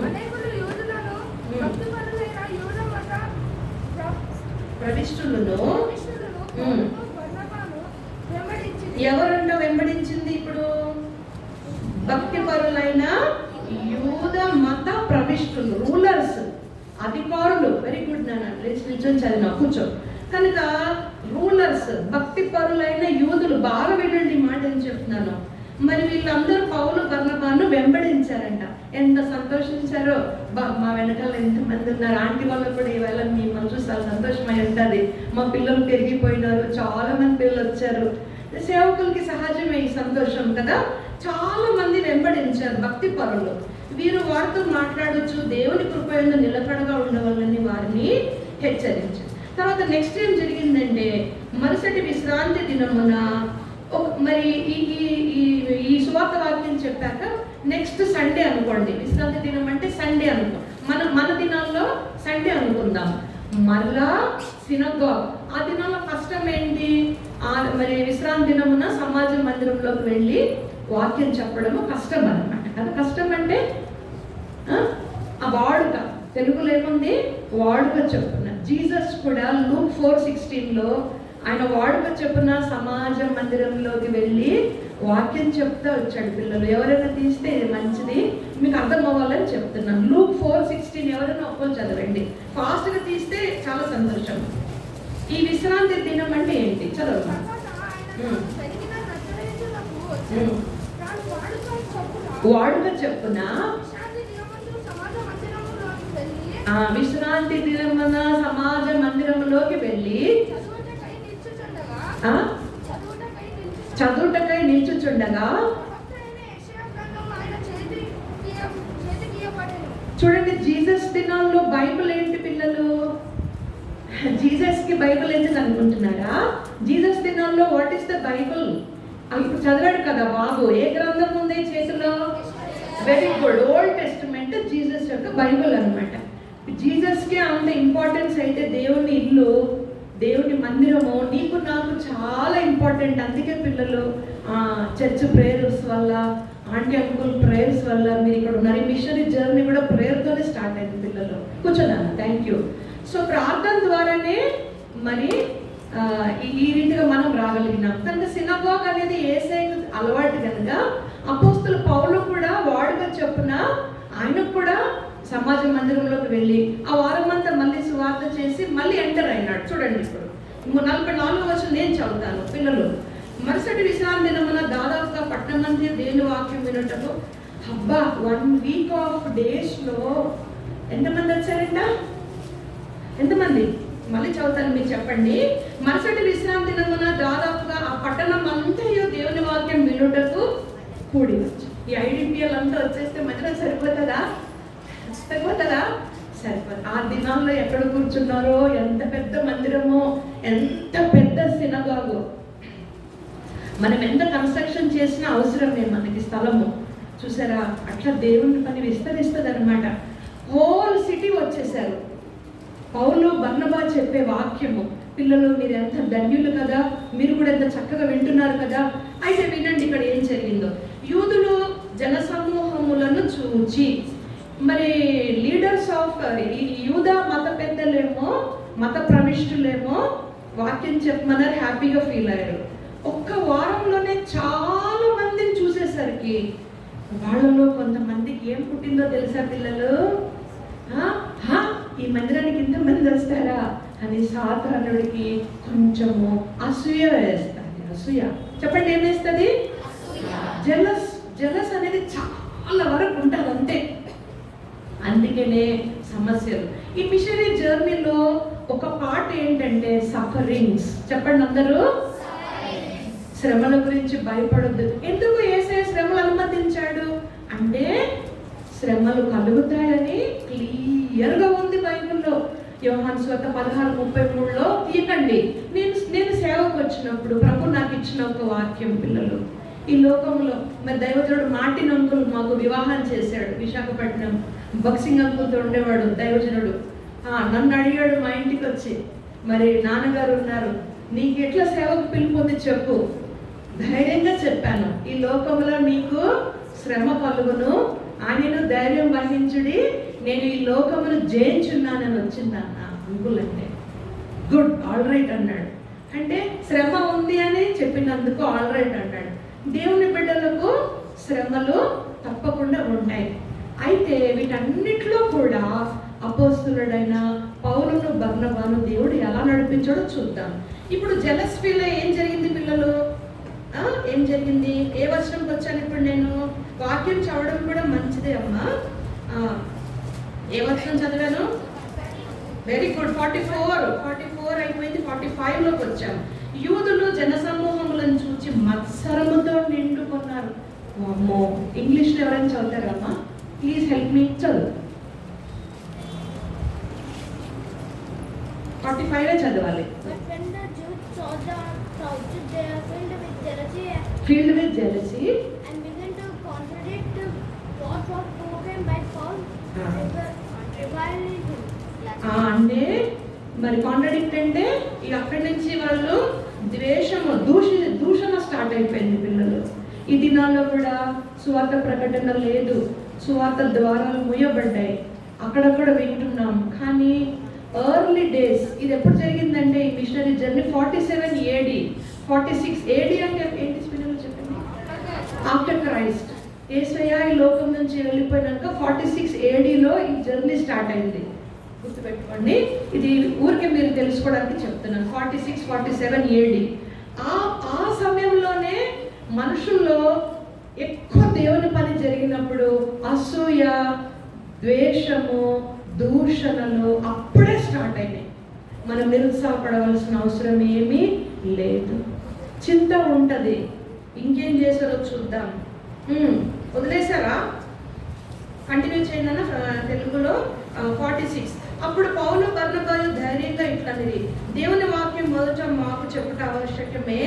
అనేకులు యూదులను భక్తిపరులైన యూద మత ప్రవిష్టులను ఎవరంట వెంబడించింది? ఇప్పుడు భక్తిపరులైన యూద మత ప్రవిష్టులు, రూలర్స్, అధికారులు. వెరీ గుడ్ నాన్న, నిల్చొని చదివినా కూర్చో. కనుక రూలర్స్, భక్తిపరులైన యూదులు, బాగా వినండి మాట అని చెప్తున్నాను. మరి వీళ్ళందరూ పౌలు బర్నబాను వెంబడించారంట. ఎంత సంతోషించారో! మా వెనకాల ఎంతమంది ఉన్నారు. ఆంటీ వాళ్ళు కూడా ఈవేళ మిమ్మల్ని చూసి చాలా సంతోషమై ఉంటుంది. మా పిల్లలు పెరిగిపోయినారు, చాలా మంది పిల్లలు వచ్చారు. సేవకులకి సహజమే ఈ సంతోషం కదా. చాలా మంది వెంబడించారు భక్తి పరులు. వీరు వారితో మాట్లాడొచ్చు, దేవుని కృపయందు నిలకడగా ఉండవాలని వారిని హెచ్చరించారు. తర్వాత నెక్స్ట్ ఏం జరిగిందంటే, మరుసటి విశ్రాంతి దినమున మరి ఈ సువార్త వాక్యం చెప్పాక నెక్స్ట్ సండే అనుకోండి. విశ్రాంతి దినం అంటే సండే అనుకో, మన దినాల్లో సండే అనుకుందాం. మరలా సినగాగ్. ఆ దినంలో కష్టం ఏంటి? మరి విశ్రాంతి దినమున సమాజ మందిరంలోకి వెళ్ళి వాక్యం చెప్పడము కష్టం అనమాట కదా. కష్టం అంటే ఆ వాడుక, తెలుగులో ఏముంది? వాడుక చెప్పున. జీసస్ కూడా లూక్ 4:16లో ఆయన వాడుక చెప్పున సమాజ మందిరంలోకి వెళ్ళి వాక్యం చెప్తా వచ్చాడు. పిల్లలు ఎవరైనా తీస్తే ఇది మంచిది, మీకు అర్థం అవ్వాలని చెప్తున్నాను. లూక్ 4:16 ఎవరైనా ఒక్కరు చదవండి. ఫాస్ట్గా తీస్తే చాలా సంతోషం. ఈ విశ్రాంతి దినం అంటే ఏంటి? చదవండి. వాడుక చెప్పున విశ్రాంతి దినమున సమాజ మందిరంలోకి వెళ్ళి చదువుటకై నిల్చుచుండగా, చూడండి జీసస్ దినాల్లో బైబిల్ ఏంటి పిల్లలు? జీసస్ కి బైబిల్ ఏంటి అనుకుంటున్నారా? జీసస్ దినాల్లో వాట్ ఈస్ ద బైబిల్? ఇప్పుడు చదివాడు కదా బాబు. ఏ గ్రంథం ఉంది చేతిలో? Very good, old testament Jesus యొక్క బైబిల్ అనమాట. జీసస్కే అంత ఇంపార్టెన్స్ అయితే దేవుని ఇల్లు, దేవుని మందిరము నీకు నాకు చాలా ఇంపార్టెంట్. అందుకే పిల్లలు చర్చ్ ప్రేయర్స్ వల్ల, ఆంటీ అంకుల్ ప్రేయర్స్ వల్ల మీరు ఇక్కడ ఉన్నారు. ఈ మిషనరీ జర్నీ కూడా ప్రేయర్తోనే స్టార్ట్ అయింది పిల్లలు. కూర్చోన్నాను, థ్యాంక్ యూ. సో ప్రార్థన ద్వారానే మరి ఈ రీతిగా మనం రాగలిగినాం కనుక సినగోగ్ అనేది యేసయ్యకు అలవాటు కనుక అపోస్తుల పౌలు కూడా వాడుగా చెప్పున ఆయనకు కూడా సమాజ మందిరంలోకి వెళ్ళి ఆ వారం అంతా మళ్ళీ సువార్త చేసి మళ్ళీ ఎంటర్ అయినాడు. చూడండి ఇప్పుడు 44వ వచనం నేను చదువుతాను పిల్లలు. మరుసటి విశ్రాంతి దినమున దాదాపుగా పట్టణం మంది దేవుని వాక్యం వినటకు 1 వీక్ ఆఫ్ డేస్లో ఎంతమంది వచ్చారంట? ఎంతమంది? మళ్ళీ చదువుతాను, మీరు చెప్పండి. మరుసటి విశ్రాంతి దినమున దాదాపుగా ఆ పట్టణం అంతయు దేవుని వాక్యం వినుటకు కూడి వచ్చు. ఈ ఐడిపిఎల్ అంతా వచ్చేస్తే మధ్యలో సరిపోతుందా? సరిపోదు. ఆ దినాల్లో ఎక్కడ కూర్చున్నారో, ఎంత పెద్ద మందిరమో, ఎంత పెద్ద సినగాగో. మనం ఎంత కన్స్ట్రక్షన్ చేసినా అవసరమే మనకి స్థలము. చూసారా, అట్లా దేవుని పని విస్తరిస్తుంది అనమాట. హోల్ సిటీ వచ్చేసారు. పౌలు బర్నబా చెప్పే వాక్యము, పిల్లలు మీరు ఎంత ధన్యులు కదా, మీరు కూడా ఎంత చక్కగా వింటున్నారు కదా. అయితే వినండి ఇక్కడ ఏం జరిగిందో. యూదులు జనసమూహములను చూచి, మరి లీడర్స్ ఆఫ్ యూదా మత పెద్దలేమో, మత ప్రవిష్టులేమో వాక్యం చెప్పమన్నారు, హ్యాపీగా ఫీల్ అయ్యారు. ఒక్క వారంలోనే చాలా మందిని చూసేసరికి వాళ్ళలో కొంతమందికి ఏం పుట్టిందో తెలుసా పిల్లలు? ఈ మందిరానికి ఇంతమంది వస్తారా అని సాధారణుడికి కొంచెము అసూయ వేస్తుంది. అసూయ చెప్పండి, ఏం వేస్తుంది? జెలస్ అనేది చాలా వరకు ఉంటుంది అంతే. అందుకనే సమస్యలు. ఈ మిషనరీ జర్నీలో ఒక పార్ట్ ఏంటంటే సఫరింగ్స్. చెప్పండి అందరూ, శ్రమల గురించి భయపడొద్దు. ఎందుకు యేసయ్య శ్రమలు అనుమతించాడు అంటే శ్రమలు కలుగుతాయని క్లియర్గా ఉంది బైబిల్లో. యోహాను సువార్త 16:33లో తీయకండి. నేను సేవకు వచ్చినప్పుడు ప్రభు నాకు ఇచ్చిన ఒక వాక్యం పిల్లలు, ఈ లోకంలో మరి దైవజనుడు మార్టిన్ అంకుల్ మాకు వివాహం చేశాడు. విశాఖపట్నం బాక్సింగ్ అంకుల్తో ఉండేవాడు దైవజనుడు. నన్ను అడిగాడు మా ఇంటికి వచ్చి, మరి నాన్నగారు ఉన్నారు, నీకు ఎట్లా సేవకు పిలుపుంది చెప్పు. ధైర్యంగా చెప్పాను, ఈ లోకంలో నీకు శ్రమ కలుగును, ఆయనను ధైర్యం వహించుడి, నేను ఈ లోకమును జయించున్నానని వచ్చిందన్న అంకుల్. అంటే గుడ్, ఆల్ రైట్ అన్నాడు. అంటే శ్రమ ఉంది అని చెప్పినందుకు ఆల్ రైట్ అన్నాడు. దేవుని బిడ్డలకు శ్రమలు తప్పకుండా ఉంటాయి. అయితే వీటన్నిటిలో కూడా అపోస్తులుడైన పౌలును బర్నబాను దేవుడు ఎలా నడిపించాడో చూద్దాం. ఇప్పుడు జెలస్ ఫీల్ ఏం జరిగింది పిల్లలు? ఏం జరిగింది? ఏ వచనంకి వచ్చాను ఇప్పుడు నేను? వాక్యం చదవడం కూడా మంచిదే అమ్మా. ఏ వచనం చదివాను? Very good. 44 అయిపోయింది. 45లోకి వచ్చాము. యూదులు జనసమూహములను చూచి మత్సరముతో నిండుకున్నారు. అమ్మో, ఇంగ్లీష్లో ఎవరైనా చదువుతారమ్మా? Please help me. చదువు. 45 చదవాలి. Filled with jealousy and began to contradict what was spoken by Paul, reviling him. అంటే మరి కాంట్రడిక్ట్ అంటే ఇక అక్కడి నుంచి వాళ్ళు ద్వేషము, దూషణ స్టార్ట్ అయిపోయింది పిల్లలు. ఈ దినాల్లో కూడా సువార్త ప్రకటన లేదు, సువార్త ద్వారాలు మూయబడ్డాయి, అక్కడక్కడ వింటున్నాం. కానీ ఎర్లీ డేస్ ఇది ఎప్పుడు జరిగిందంటే ఈ మిషనరీ జర్నీ 47 AD, 46 AD అంటే ఏంటి పిల్లలు చెప్పండి? After Christ. యేసయ్య ఈ లోకం నుంచి వెళ్ళిపోయినాక 46 ADలో ఈ జర్నీ స్టార్ట్ అయింది. గుర్తుపెట్టుకోండి, ఇది ఊరికే మీరు తెలుసుకోవడానికి చెప్తున్నాను. 46, 47 AD. ఆ సమయంలోనే మనుషుల్లో ఎక్కువ దేవుని పని జరిగినప్పుడు అసూయ, ద్వేషము, దూషణలు అప్పుడే స్టార్ట్ అయినాయి. మనం నిరుత్సాహపడవలసిన అవసరం ఏమీ లేదు. చింత ఉంటుంది, ఇంకేం చేశారో చూద్దాం. వదిలేశారా? కంటిన్యూ చేయండి అన్న తెలుగులో. 46. అప్పుడు పౌలు బర్నబాయు ధైర్యంగా ఇట్లనిది, దేవుని వాక్యం మొదట మాకు చెప్పుట ఆవశ్యకమే,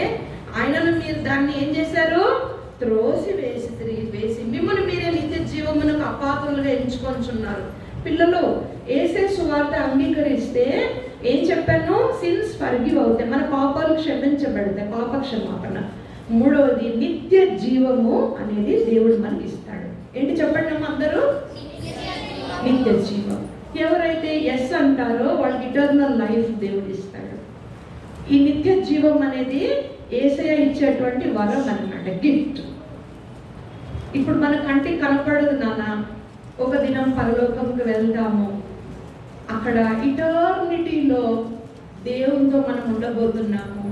ఆయనను మీరు దాన్ని ఏం చేశారు? త్రోసి వేసి మిమ్మల్ని మీరే నిత్య జీవమునకు అపాత్రులుగా ఎంచుకొంచున్నారు. పిల్లలు, యేసే సువార్త అంగీకరిస్తే ఏం చెప్పాను? సిన్స్ ఫర్గివ్ అవుతాయి, మన పాపాలు క్షమించబడతాయి, పాప క్షమాపణ. మూడవది నిత్య జీవము అనేది దేవుడు మనకి ఇస్తాడు. ఏంటి చెప్పండి అమ్మ అందరూ? నిత్య జీవం. ఎవరైతే ఎస్ అంటారో వాళ్ళకి ఇటర్నల్ లైఫ్ దేవుడు ఇస్తాడు. ఈ నిత్య జీవం అనేది యేసయ్య ఇచ్చేటువంటి వరం అన్నమాట, గిఫ్ట్. ఇప్పుడు మన కంటికి కనపడదు నాన్న. ఒక దినం పరలోకంకి వెళ్తాము, అక్కడ ఇటర్నిటీలో దేవునితో మనం ఉండబోతున్నాము.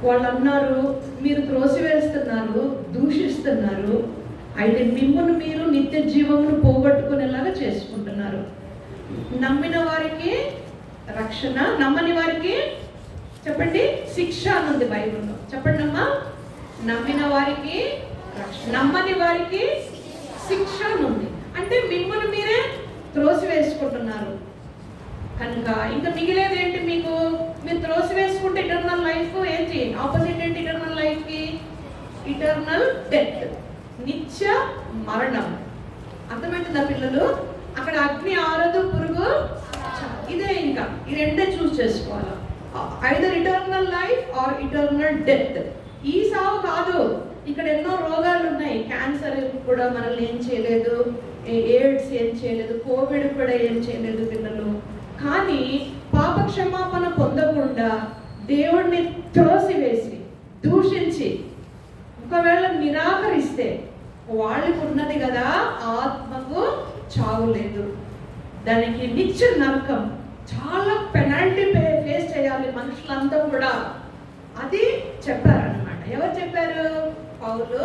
వాళ్ళు అన్నారు, మీరు త్రోసివేస్తున్నారు, దూషిస్తున్నారు, అయితే మిమ్మల్ని మీరు నిత్య జీవమును పోగొట్టుకునేలాగా చేసుకుంటున్నారు. నమ్మిన వారికి రక్షణ, నమ్మని వారికి చెప్పండి శిక్ష అని ఉంది బైబిల్లో. చెప్పండి అమ్మా. నమ్మిన వారికి రక్షణ, నమ్మని వారికి శిక్ష అని ఉంది. అంటే మిమ్మల్ని మీరే త్రోసివేసుకుంటున్నారు కనుక ఇంకా మిగిలేది ఏంటి? మీకు మీరు త్రోసివేసుకుంటే ఇటర్నల్ లైఫ్ ఏంటి? ఆపోజిట్ ఏంటి ఇటర్నల్ లైఫ్కి? ఇటర్నల్ డెత్, నిత్య మరణం. అర్థమవుతుందా పిల్లలు? అక్కడ అగ్ని ఆరదు, పురుగు ఇదే. ఇంకా ఈ రెండే చూస్ చేసుకోవాలి, either eternal life or eternal death. ఈ సావు కాదు, ఇక్కడ ఎన్నో రోగాలు ఉన్నాయి. క్యాన్సర్ కూడా మనల్ని ఏం చేయలేదు, ఎయిడ్స్ ఏం చేయలేదు, కోవిడ్ కూడా ఏం చేయలేదు పిల్లలు. కానీ పాప క్షమాపణ పొందకుండా దేవుణ్ణి త్రోసివేసి దూషించి ఒకవేళ నిరాకరిస్తే వాళ్ళకు ఉన్నది కదా ఆత్మకు చావు లేదు, దానికి నిత్య నరకం, చాలా పెనాల్టీ ఫేస్ చేయాలి మనుషులంతా కూడా. అది చెప్పారనమాట. ఎవరు చెప్పారు? పౌలు,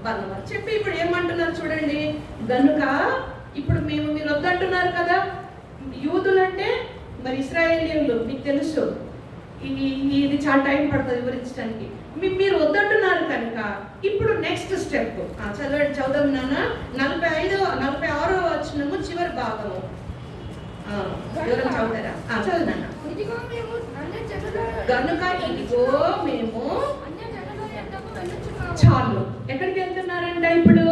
బర్నబాలు చెప్పి ఇప్పుడు ఏమంటున్నారు చూడండి. గనుక ఇప్పుడు మీరు వద్దంటున్నారు కదా, యూదులంటే మరి ఇశ్రాయేలీయులు మీకు తెలుసు, ఇది చాలా టైం పడుతుంది వివరించడానికి. మీరు వద్దంటున్నారు కనుక ఇప్పుడు నెక్స్ట్ స్టెప్ చదువుదాం నాన్న. 46వ వచనము చివరి భాగము ఎవరు చదువుతారా? చదువు నాన్న. గనుక ఇదిగో మేము చాలు. ఎక్కడికి వెళ్తున్నారంట ఇప్పుడు?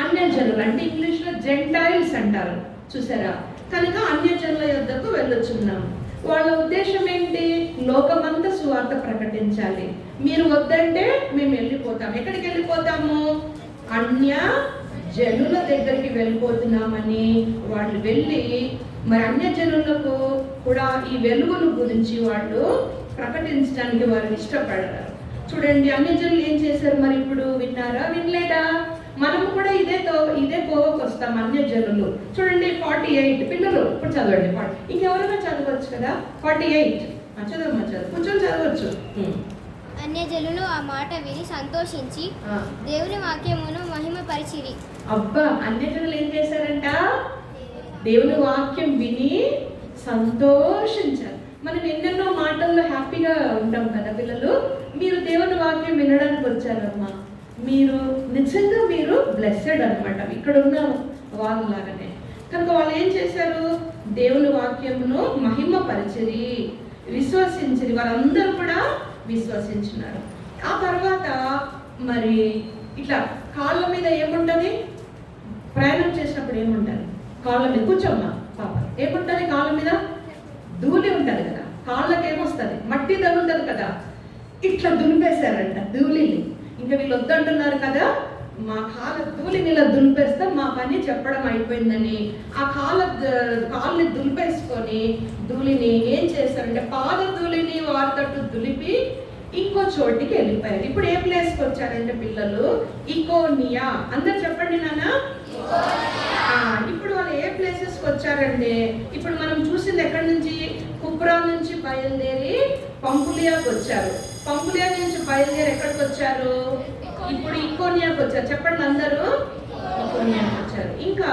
అన్యజనులు అంటే ఇంగ్లీష్లో జెంటైల్స్ అంటారు, చూసారా? కనుక అన్యజనుల యొద్దకు వెళ్ళొచ్చున్నాము. వాళ్ళ ఉద్దేశం ఏంటి? లోకమంతా సువార్త ప్రకటించాలి. మీరు వద్దంటే మేము వెళ్ళిపోతాం. ఎక్కడికి వెళ్ళిపోతాము? అన్య జనుల దగ్గరికి వెళ్ళిపోతున్నామని వాళ్ళు వెళ్ళి మరి అన్య జనులకు కూడా ఈ వెలుగుల గురించి వాళ్ళు ప్రకటించడానికి వారు ఇష్టపడతారు. చూడండి అన్యజనులు ఏం చేశారు మరి ఇప్పుడు? విన్నారా? వినలేదా? మనము కూడా ఇదే కోవకు వస్తాం అన్యజనులు. చూడండి 48 పిల్లలు ఇప్పుడు చదవండి. ఇంకెవరైనా చదవచ్చు కదా 48. చదవమ్మా, చదువు, కొంచెం చదవచ్చు. అన్యజనులు ఆ మాట విని సంతోషించి దేవుని వాక్యమును మహిమపరిచిరి. అబ్బా, అన్యజనులు ఏం చేశారంట? దేవుని వాక్యం విని సంతోషించారు. మనం ఎన్నెన్నో మాటల్లో హ్యాపీగా ఉంటాం కదా పిల్లలు. మీరు దేవుని వాక్యం వినడానికి వచ్చారమ్మా, మీరు నిజంగా మీరు బ్లెస్సెడ్ అనమాట. ఇక్కడ ఉన్న వాళ్ళలాగానే. కనుక వాళ్ళు ఏం చేశారు? దేవుని వాక్యమును మహిమపరిచిరి, విశ్వసించిరి. వారందరూ కూడా విశ్వసించినారు. ఆ తర్వాత మరి ఇట్లా కాళ్ళ మీద ఏముంటుంది? ప్రయాణం చేసినప్పుడు ఏముంటుంది? కాళ్ళ మీద కూర్చోమ్మా పాప, ఏముంటుంది కాళ్ళ మీద? ధూళి ఉంటుంది కదా. కాళ్ళకి ఏమొస్తుంది? మట్టి తగులుతుంది కదా. ఇట్లా దులిపేశారంట ధూళిని. ఇంకా వీళ్ళు వద్దంటున్నారు కదా, మా కాళ్ళ ధూళిని ఇలా దులిపేస్తే మా పని చెప్పడం అయిపోయిందని ఆ కాళ్ళని దులిపేసుకొని ధూళిని ఏం చేశారంటే పాద ధూళిని వారితోటి దులిపి ఇంకో చోటికి వెళ్ళిపోయారు. ఇప్పుడు ఏ ప్లేస్కి వచ్చారంటే పిల్లలు? ఇకోనియా. అందరు చెప్పండి నాన్న. ఇప్పుడు వాళ్ళు ఏ ప్లేసెస్కి వచ్చారంటే ఇప్పుడు మనం చూసింది ఎక్కడి నుంచి? కుప్రా నుంచి బయలుదేరి పంపులియాకి వచ్చారు. పంపులియా నుంచి బయలుదేరి ఎక్కడికి వచ్చారు? ఇప్పుడు ఇకోనియాకి వచ్చారు. చెప్పండి అందరూ. ఇకోనియాకి వచ్చారు. ఇంకా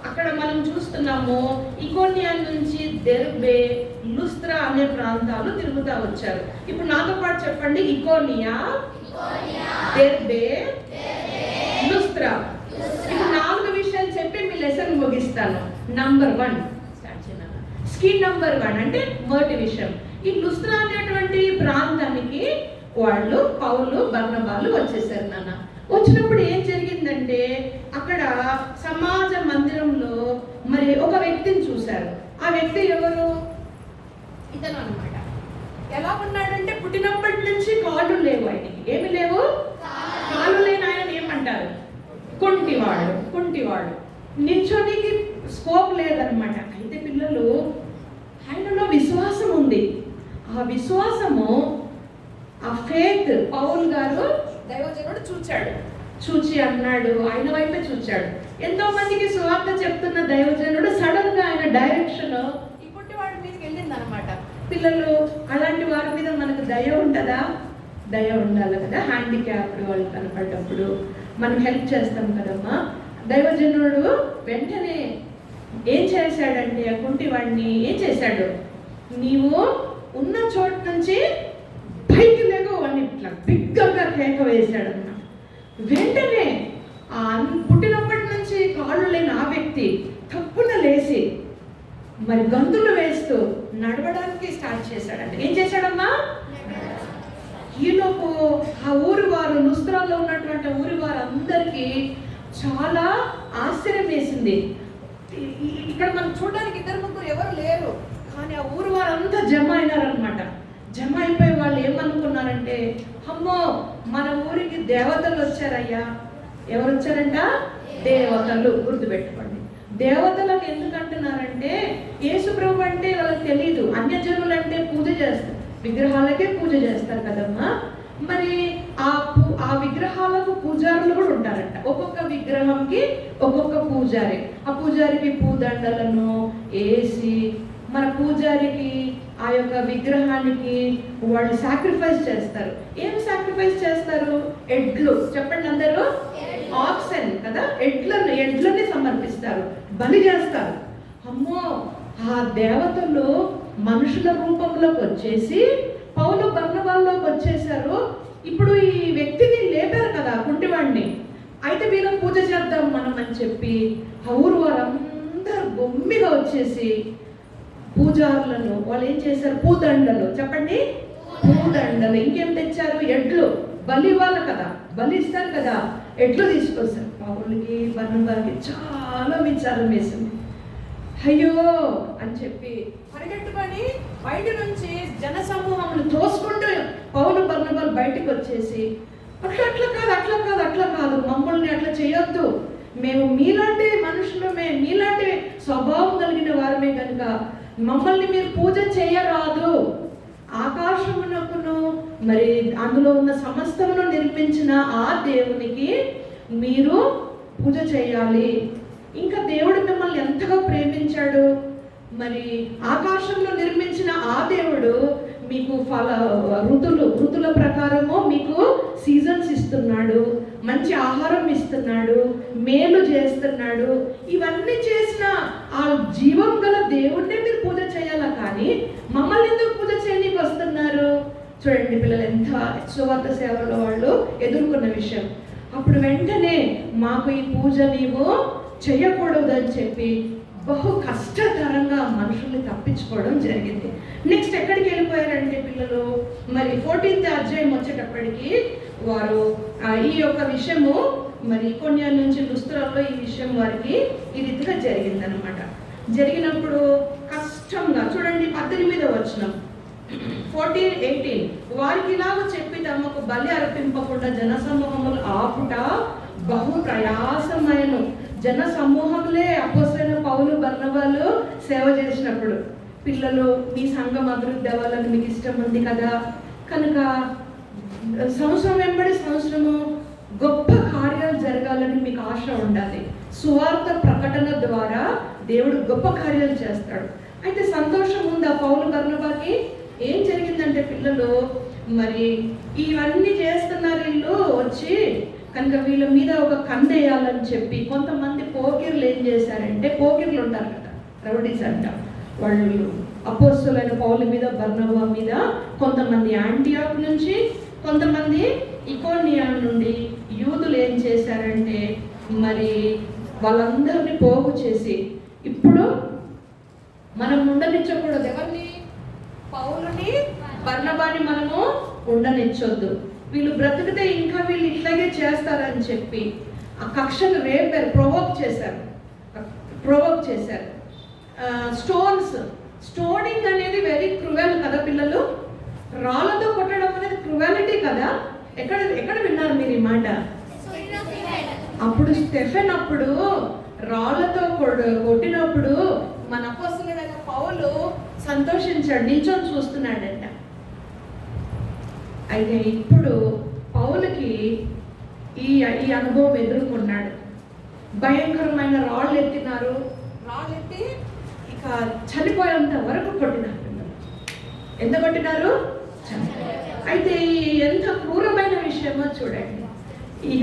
అక్కడ మనం చూస్తున్నాము ఇకోనియా నుంచి దెర్బే, లుస్త్రా అనే ప్రాంతాలు తిరుగుతా వచ్చారు. ఇప్పుడు నాతో పాటు చెప్పండి. ఇకోనియా, దెర్బే, లుస్త్రా. ఇప్పుడు 4 విషయాలు చెప్పి మీ లెసన్ ముగిస్తాను. నంబర్ 1 స్కీమ్ నంబర్ 1 అంటే మొదటి విషయం. ఈ లుస్త్రా అనేటువంటి ప్రాంతానికి వాళ్ళు పౌలు, బర్నబాలు వచ్చేసారు నాన్న. వచ్చినప్పుడు ఏం జరిగిందంటే అక్కడ సమాజ మందిరంలో మరి ఒక వ్యక్తిని చూశారు. ఆ వ్యక్తి ఎవరు? ఇతను అన్నమాట. ఎలా ఉన్నాడంటే పుట్టినప్పటి నుంచి కాళ్ళు లేవు ఆయనకి. ఏమి లేవు? కాళ్ళు లేని ఆయన ఏమంటారు? కుంటివాడు. నిల్చోనికి స్కోప్ లేదనమాట. అయితే పిల్లలు ఆయనలో విశ్వాసం ఉంది. ఆ ఆ విశ్వాసము, ఆ ఫేత్ పౌలు గారు దైవజనుడు చూచి అన్నాడు, ఆయన వైపే చూచాడు. ఎంతో మందికి సువార్త చెప్తున్న దైవజనుడు సడన్ గా ఆయన డైరెక్షన్ ఇప్పటి వాడి మీదకి వెళ్ళింది అనమాట. పిల్లలు అలాంటి వారి మీద మనకు దయ ఉంటుందా? దయ ఉండాలి కదా. హ్యాండిక్యాప్డ్ వాళ్ళు కనపడ్డప్పుడు మనం హెల్ప్ చేస్తాం కదమ్మా. దైవజనుడు వెంటనే ఏం చేశాడంటే ఆ కుంటి వాడిని ఏం చేశాడు, నీవు ఉన్న చోటు నుంచి పైకి లేక వాడిని ఇట్లా బిగ్గరగా కేక వేశాడు అన్నమాట. వెంటనే ఆ పుట్టినప్పటి నుంచి కాళ్ళు లేని ఆ వ్యక్తి తప్పున లేచి మరి గంతులు వేస్తూ నడవడానికి స్టార్ట్ చేశాడంట. ఏం చేశాడమ్మా? ఈలోపు ఆ ఊరి వారు, లుస్త్రాలో ఉన్నటువంటి ఊరి వారు అందరికీ చాలా ఆశ్చర్యం వేసింది. ఇక్కడ మనం చూడడానికి 2-3 ఎవరు లేరు, కానీ ఆ ఊరి వారు అంతా జమ అయినారనమాట. జమ అయిపోయి వాళ్ళు ఏమనుకున్నారంటే, అమ్మో మన ఊరికి దేవతలు వచ్చారయ్యా. ఎవరు వచ్చారంట? దేవతలు. గుర్తుపెట్టుకోండి. దేవతలను ఎందుకు అంటున్నారంటే, యేసు ప్రభు అంటే వాళ్ళకి తెలియదు. అన్యజనులు అంటే పూజ చేస్తారు, విగ్రహాలకే పూజ చేస్తారు కదమ్మా. మరి ఆ విగ్రహాలకు పూజారులు కూడా ఉంటారంట. ఒక్కొక్క విగ్రహంకి ఒక్కొక్క పూజారి. ఆ పూజారికి పూదండలను వేసి మన పూజారికి ఆ యొక్క విగ్రహానికి వాళ్ళు సాక్రిఫైస్ చేస్తారు. ఏం సాక్రిఫైస్ చేస్తారు? ఎడ్లు. చెప్పండి అందరూ. ఆక్సెన్ కదా, ఎడ్లని సమర్పిస్తారు, బలి చేస్తారు. అమ్మో, ఆ దేవతలు మనుషుల రూపంలోకి వచ్చేసి పౌలు బర్నబాల్లోకి వచ్చేసారు. ఇప్పుడు ఈ వ్యక్తిని లేపారు కదా, కుంటివాడిని. అయితే వీళ్ళకి పూజ చేద్దాం మనం అని చెప్పి ఆ ఊరు వారందరూ బొమ్మిగా వచ్చేసి పూజారులను వాళ్ళు ఏం చేశారు? పూదండలు. చెప్పండి, పూదండలు. ఇంకేం తెచ్చారు? ఎడ్లు. బలి ఇవ్వాలి కదా, బలి ఇస్తారు కదా, ఎడ్లు తీసుకొస్తారు. పౌలుకి బర్నబాకి చాలా విచారం వేసింది. అయ్యో అని చెప్పి పరిగెట్టుకొని బయట నుంచి జన సమూహములు తోసుకుంటూ పౌలు బర్నబాలు బయటకు వచ్చేసి, అట్లా కాదు, మమ్మల్ని అట్లా చేయొద్దు, మేము మీలాంటి మనుషులమే, మీలాంటి స్వభావం కలిగిన వారమే కనుక మమ్మల్ని మీరు పూజ చేయరాదు. ఆకాశమునకును మరి అందులో ఉన్న సమస్తమును నిర్మించిన ఆ దేవునికి మీరు పూజ చేయాలి. ఇంకా దేవుడు మిమ్మల్ని ఎంతగా ప్రేమించాడు. మరి ఆకాశంలో నిర్మించిన ఆ దేవుడు మీకు ఋతుల ప్రకారము మీకు సీజన్స్ ఇస్తున్నాడు, మంచి ఆహారం ఇస్తున్నాడు, మేలు చేస్తున్నాడు. ఇవన్నీ చేసిన ఆ జీవం గల దేవుడినే మీరు పూజ చేయాలా, కానీ మమ్మల్ని ఎందుకు పూజ చేయడానికి వస్తున్నారు? చూడండి పిల్లలు, ఎంత సువార్త సేవలో వాళ్ళు ఎదుర్కొన్న విషయం. అప్పుడు వెంటనే మాకు ఈ పూజ నీవు చేయకూడదు అని చెప్పి బహు కష్టతరంగా మనుషుల్ని తప్పించుకోవడం జరిగింది. నెక్స్ట్ ఎక్కడికి వెళ్ళిపోయారంటే పిల్లలు, మరి 14th అధ్యాయం వచ్చేటప్పటికి వారు ఈ యొక్క విషయము మరి కొన్నియాల నుంచి లుస్త్రాలో ఈ విషయం వారికి ఈ రీతిగా జరిగిందనమాట. జరిగినప్పుడు కష్టంగా చూడండి 18వ వచనం 14-18 వారికి ఇలాగ చెప్పి తమకు బలి అర్పింపకుండా జన సమూహములు ఆపుట బహు ప్రయాసమైన. జన సమూహములే అపోస్తలులైన పౌలు బర్నబాలు సేవ చేసినప్పుడు, పిల్లలు మీ సంఘం అభివృద్ధి అవ్వాలని మీకు ఇష్టం ఉంది కదా, కనుక సంవత్సరం వెంబడి సంవత్సరము గొప్ప కార్యాలు జరగాలని మీకు ఆశ ఉండాలి. సువార్త ప్రకటన ద్వారా దేవుడు గొప్ప కార్యాలు చేస్తాడు. అయితే సంతోషం ఉంది ఆ పౌలు బర్నబాకి. ఏం జరిగిందంటే పిల్లలు, మరి ఇవన్నీ చేస్తున్నారు వీళ్ళు వచ్చి, కనుక వీళ్ళ మీద ఒక కన్ను వేయాలని చెప్పి కొంతమంది పోకిర్లు ఏం చేశారంటే, పోకిర్లు ఉంటారు కదా, రౌడీస్ అంట, వాళ్ళు అపోస్తలులైన పౌలు మీద బర్నబా మీద కొంతమంది యాంటియాక్ నుంచి, కొంతమంది ఇకోనియా నుండి యూదులు ఏం చేశారంటే మరి వాళ్ళందరినీ పోగు చేసి, ఇప్పుడు మనం ఉండనిచ్చకూడదు. ఎవరిని? పౌలుని బర్నబాని మనము ఉండనిచ్చొద్దు. వీళ్ళు బ్రతికితే ఇంకా వీళ్ళు ఇట్లాగే చేస్తారని చెప్పి ఆ కక్షను రేపారు, ప్రొవోక్ చేశారు. స్టోనింగ్ అనేది వెరీ క్రూవల్ కదా పిల్లలు. రాళ్ళతో కొట్టడం అనేది క్రూవాలిటీ కదా. ఎక్కడ విన్నారు మీరు ఈ మాట? అప్పుడు స్టెఫెన్ అప్పుడు రాళ్ళతో కొట్టినప్పుడు మన అపోస్తలుడైన పౌలు సంతోషించాడు, నిల్చొని చూస్తున్నాడంట. అయితే ఇప్పుడు పౌలుకి ఈ అనుభవం ఎదుర్కొన్నాడు. భయంకరమైన రాళ్ళు ఎత్తినారు. రాళ్ళు ఎత్తి ఇక చనిపోయేంత వరకు కొట్టినారు. ఎంత కొట్టినారు? అయితే ఎంత క్రూరమైన విషయమో చూడండి. ఇక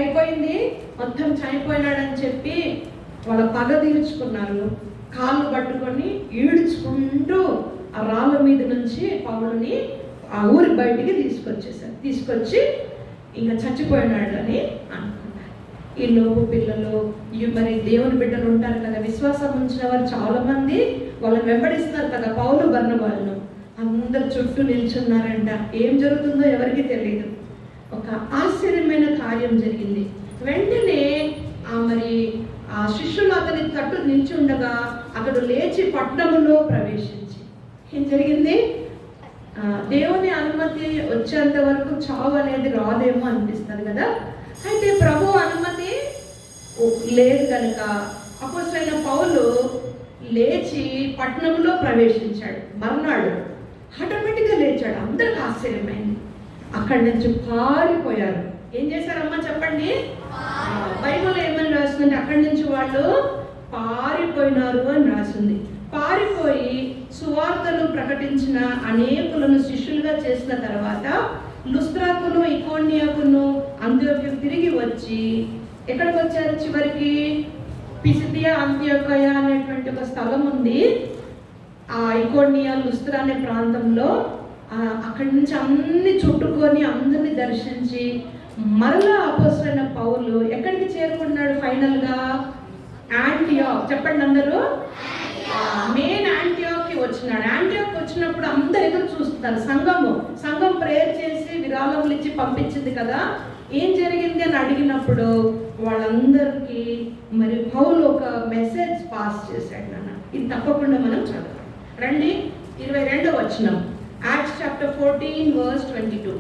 అయిపోయింది మొత్తం చనిపోయినాడని చెప్పి వాళ్ళ పగ తీర్చుకున్నారు. కాళ్ళు పట్టుకొని ఈడ్చుకుంటూ ఆ రాళ్ళ మీద నుంచి పౌలుని ఆ ఊరి బయటికి తీసుకొచ్చి ఇంకా చచ్చిపోయినాడు అని అనుకున్నారు. ఈ లోపు పిల్లలు మరి దేవుని బిడ్డలు ఉంటారు కదా, విశ్వాసం ఉంచిన వారు చాలా మంది వాళ్ళని వెంబడిస్తున్నారు కదా, పౌలు బర్నబాలను. అందరు చుట్టూ నిల్చున్నారంట. ఏం జరుగుతుందో ఎవరికి తెలియదు. ఒక ఆశ్చర్యమైన కార్యం జరిగింది. వెంటనే మరి ఆ శిష్యులు అతని తట్టు నిలిచి ఉండగా అతడు లేచి పట్టణంలో ప్రవేశించి, ఏం జరిగింది? దేవుని అనుమతి వచ్చేంత వరకు చావు అనేది రాదేమో అనిపిస్తుంది కదా. అయితే ప్రభు అనుమతి లేదు కనుక అపోస్తలుడైన పౌలు లేచి పట్టణంలో ప్రవేశించాడు. మర్నాడు ఆటోమేటిక్గా లేచాడు. అందరికి ఆశ్చర్యమైంది. అక్కడి నుంచి పారిపోయారు. ఏం చేశారమ్మా చెప్పండి? బైబిల్ ఏమని రాసిందంటే అక్కడి నుంచి వాళ్ళు పారిపోయినారు అని రాసింది. పారిపోయి సువార్తను ప్రకటించిన అనేకులను శిష్యులుగా చేసిన తర్వాత లుస్త్రాకును, ఇకోనియాకును, అంత్యోక్యకు తిరిగి వచ్చి ఎక్కడికి వచ్చారు? చివరికి పిసిదియా, అంత్యోకయ అనేటువంటి ఒక స్థలం ఉంది. ఆ ఇకోనియా, లుస్త్రా అనే ప్రాంతంలో అక్కడి నుంచి అన్ని చుట్టుకొని అందరినీ దర్శించి మరలా అపోస్తలుడైన పౌలు ఎక్కడికి చేరుకున్నాడు? ఫైనల్గా యాంటియోక్. చెప్పండి అందరూ. మెయిన్ యాంటియోక్కి వచ్చినాడు. యాంటియోక్ వచ్చినప్పుడు అందరు ఎదురు చూస్తున్నారు. సంఘం ప్రేయర్ చేసి విరాళములు ఇచ్చి పంపించింది కదా. ఏం జరిగింది అని అడిగినప్పుడు వాళ్ళందరికీ మరి పౌలు ఒక మెసేజ్ పాస్ చేశాడు. నాన్న ఇది తప్పకుండా మనం చదవాలి. రండి 22వ వచనం, యాక్ట్స్ చాప్టర్ 14:22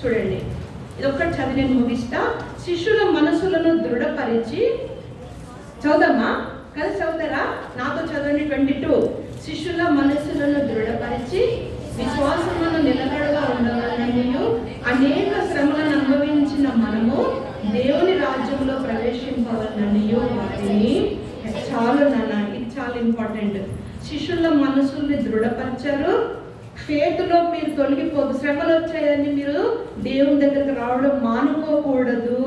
చూడండి. ఇది ఒక్కటి చదివి నేను ముగిస్తా. శిష్యుల మనసులను దృఢపరిచి, చదువుదామా? కలిసి చదువుతారా? నాతో చదవండి. 22. శిష్యుల మనసులను దృఢపరిచి విశ్వాసమును నిలకడగా ఉండవలననియు అనేక శ్రమలను అనుభవించిన మనము దేవుని రాజ్యంలో ప్రవేశింపవలననియు వారిని. చాలు నాన్న, ఇది చాలా ఇంపార్టెంట్. శిష్యుల మనసుల్ని దృఢపరిచారు. ఫేత్లో మీరు తొలగిపోదు. శ్రమలు వచ్చాయని మీరు దేవుని దగ్గరికి రావడం మానుకోకూడదు.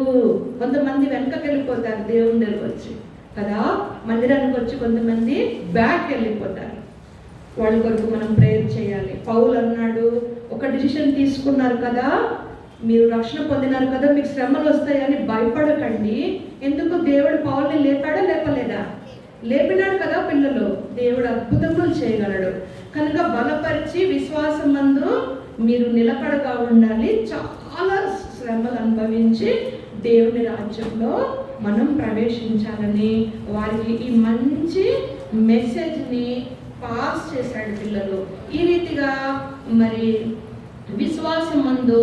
కొంతమంది వెనకకి వెళ్ళిపోతారు దేవుని దగ్గరకు వచ్చి కదా, మందిరానికి వచ్చి కొంతమంది బ్యాక్ వెళ్ళిపోతారు. వాళ్ళ కొరకు మనం ప్రేయర్ చేయాలి. పౌలు అన్నాడు, ఒక డిసిషన్ తీసుకున్నారు కదా, మీరు రక్షణ పొందినారు కదా, మీకు శ్రమలు వస్తాయని భయపడకండి. ఎందుకు? దేవుడు పౌల్ని లేపాడా లేపలేదా? లేపినాడు కదా. పిల్లలు, దేవుడు అద్భుతములు చేయగలడు కనుక బలపరిచి విశ్వాసమందు మీరు నిలకడగా ఉండాలి. చాలా శ్రమలు అనుభవించి దేవుని రాజ్యంలో మనం ప్రవేశించాలని వారికి ఈ మంచి మెసేజ్ని పాస్ చేశాడు. పిల్లలు ఈ రీతిగా మరి విశ్వాసమందు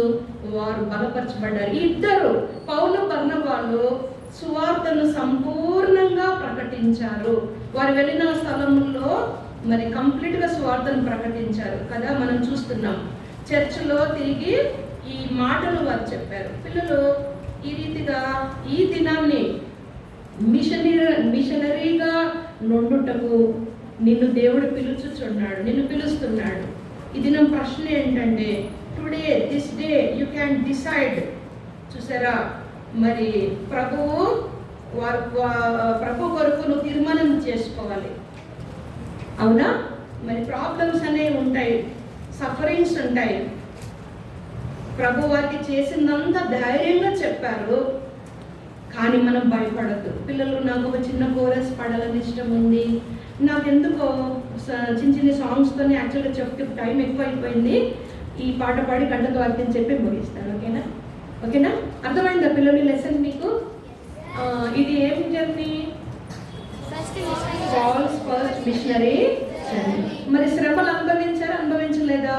వారు బలపరచబడ్డారు. ఇద్దరు పౌలు బర్నబాలు సువార్తను సంపూర్ణంగా ప్రకటించారు. వారు వెళ్ళిన స్థలంలో మరి కంప్లీట్గా సువార్తను ప్రకటించారు కదా. మనం చూస్తున్నాం చర్చిలో తిరిగి ఈ మాటలు వారు చెప్పారు. పిల్లలు ఈ రీతిగా ఈ దినాన్ని మిషనరీగా నుండుటకు నిన్ను దేవుడు పిలుచుచున్నాడు, నిన్ను పిలుస్తున్నాడు. ఈ దినం ప్రశ్న ఏంటంటే, today this day you can decide. చూసారా, మరి ప్రభు కొరకు నువ్వు తీర్మానం చేసుకోవాలి. అవునా? మరి ప్రాబ్లమ్స్ అనేవి ఉంటాయి, సఫరింగ్స్ ఉంటాయి. ప్రభు వారికి చేసిందంతా ధైర్యంగా చెప్పారు, కానీ మనం భయపడద్దు. పిల్లలు, నాకు ఒక చిన్న కోరస్ పాడాలని ఇష్టం ఉంది, నాకెందుకో చిన్న సాంగ్స్తోనే యాక్చువల్గా చెప్తే టైం ఎక్కువ అయిపోయింది, ఈ పాట పాడి గంటతో అర్థం చెప్పి ముగిస్తాను. ఓకేనా? అర్థమైందా పిల్లలు లెసన్ మీకు? ఇది ఏం జర్నీ? Paul's first machinery. మరి శ్రమలు అనుభవించలేదా?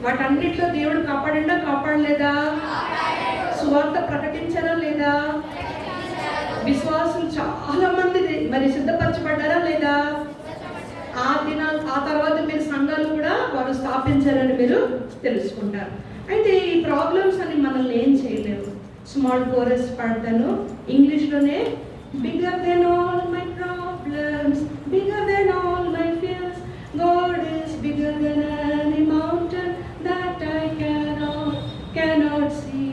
వాటన్నిటిలో దేవుడు కాపాడలేదా? సువార్త ప్రకటించారా లేదా? విశ్వాసులు చాలా మంది మరి సిద్ధపరచబడ్డారా లేదా? ఆ తర్వాత మీరు సంఘాలు కూడా వారు స్థాపించారని మీరు తెలుసుకుంటారు. అయితే ఈ ప్రాబ్లమ్స్ అని మనల్ని ఏం చేయలేవు. స్మాల్ కోరస్ పాడతాను ఇంగ్లీష్లోనే. Bigger than all my problems, bigger than all my fears, God is bigger than any mountain that I cannot see,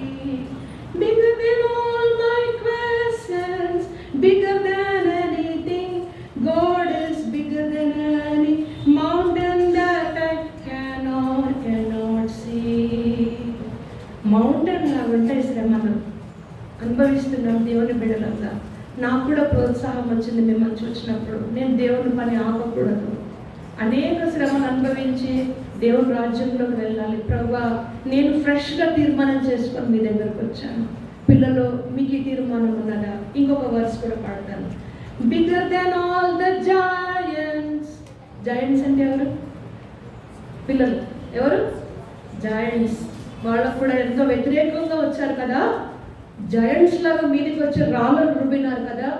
bigger than all my questions, bigger than anything, God is bigger than any mountain that I cannot see. Mountain లాగా ఉంటాయి శ్రమను అనుభవిస్తున్నాం దేవుని బిడ్డలంతా. నాకు కూడా ప్రోత్సాహం వచ్చింది మిమ్మల్ని చూసినప్పుడు. నేను దేవుని పని ఆపకూడదు, అనేక శ్రమను అనుభవించి దేవుని రాజ్యంలోకి వెళ్ళాలి. ప్రభువా, నేను ఫ్రెష్గా తీర్మానం చేసుకొని మీ దగ్గరకు వచ్చాను. పిల్లలు, మీకు ఈ తీర్మానం ఉన్నదా? ఇంకొక వర్స్ కూడా పాడతాను. Bigger than all the joints. Joints అంటే ఎవరు? పిల్లలు. ఎవరు? జాయింట్స్. వాళ్ళకు కూడా ఎంతో వ్యతిరేకంగా వచ్చారు కదా. జాయింట్స్ లాగా మీదకి వచ్చి రాళ్ళను రుబ్బినారు కదా.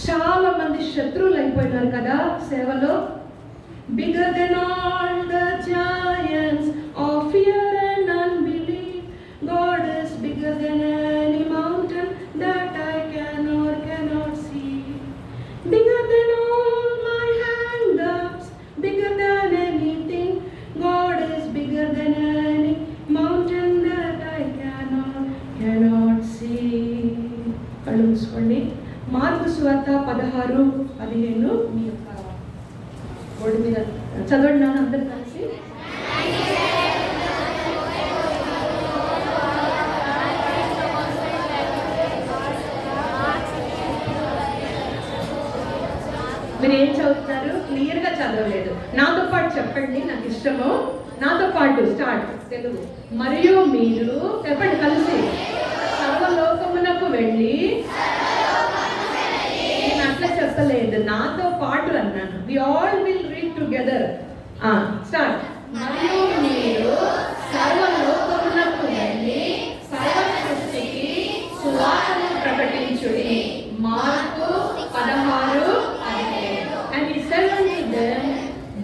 చాలా మంది శత్రువులు అయిపోయినారు కదా సేవలో. Bigger than all the giants of fear and unbelief, God is bigger than any mountain that I cannot see. Bigger than all my hang-ups, bigger than anything, God is bigger than any mountain that I cannot see. కళ్ళు మూసుకోండి. Mark సువార్త 16:15 మీ యొక్క board మీద చదవండి నాన్న అందరు కలిసి. మీరు ఏం చదువుతున్నారు? క్లియర్గా చదవలేదు. నాతో పాటు చెప్పండి, నాకు ఇష్టము. నాతో పాటు స్టార్ట్. తెలుగు. మరియు మీరు చెప్పండి కలిసి. సర్వలోకమునకు వెళ్ళి. నేను అట్లా చెప్పలేదు, నాతో పాటు అన్నాను. We all will read together. Start. మరియు మీరు సర్వలోకమునకు వెళ్ళి సర్వ సృష్టికి సువార్తను ప్రకటించుడి. Mark 16:15. And he said unto them,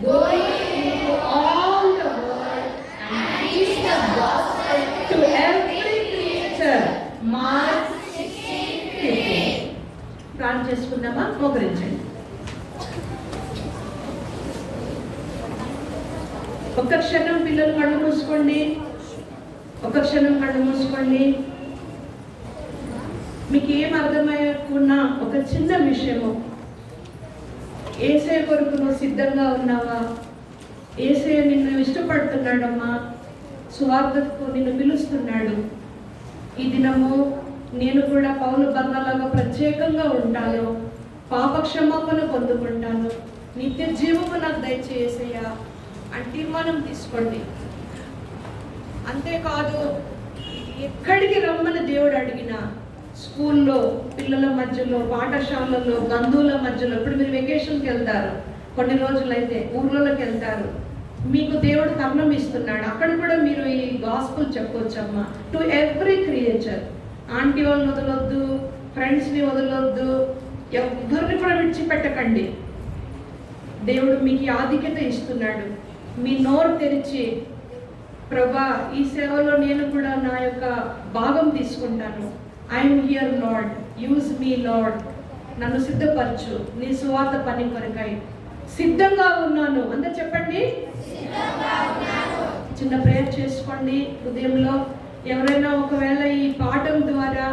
go into all the world and preach the gospel to every creature. Mark 16:15. ప్రార్థన చేసుకుందామా? మోకరించండి. ఒక్క క్షణం పిల్లలు కళ్ళు మూసుకోండి. ఒక్క క్షణం కళ్ళు మూసుకోండి. మీకు ఏం అర్థమయ్యకున్నా ఒక చిన్న విషయము. యేసయ్య కొరకు నువ్వు సిద్ధంగా ఉన్నావా? యేసయ్య నిన్ను ఇష్టపడుతున్నాడమ్మా. సువార్తకు నిన్ను పిలుస్తున్నాడు. ఈ దినము నేను కూడా పౌలు బర్నలాగా ప్రత్యేకంగా ఉంటాను. పాప క్షమాపణ పొందుకుంటాను. నిత్య జీవము నాకు దయచేసయ్యా అని తీర్మానం తీసుకోండి. అంతేకాదు, ఎక్కడికి రమ్మని దేవుడు అడిగినా, స్కూల్లో, పిల్లల మధ్యలో, పాఠశాలలో, బంధువుల మధ్యలో, ఇప్పుడు మీరు వెకేషన్కి వెళ్తారు, కొన్ని రోజులైతే ఊర్లలోకి వెళ్తారు, మీకు దేవుడు తరుణం ఇస్తున్నాడు. అక్కడ కూడా మీరు ఈ గాస్పుల్ చెప్పవచ్చమ్మా. To every creature. ఆంటీ వాళ్ళని వదలొద్దు, ఫ్రెండ్స్ని వదలొద్దు, ఎవరిని కూడా విడిచిపెట్టకండి. దేవుడు మీకు ఆధిక్యత ఇస్తున్నాడు. మీ నోరు తెరిచి, ప్రభా, ఈ సేవలో నేను కూడా నా యొక్క భాగం తీసుకుంటాను. I'm here lord, use me lord, నన్ను సిద్ధపరచు నీ సువార్త పని కొరకై సిద్ధంగా ఉన్నాను. అందరు చెప్పండి. చిన్న ప్రేయర్ చేసుకోండి హృదయంలో. ఎవరైనా ఒకవేళ ఈ పాఠం ద్వారా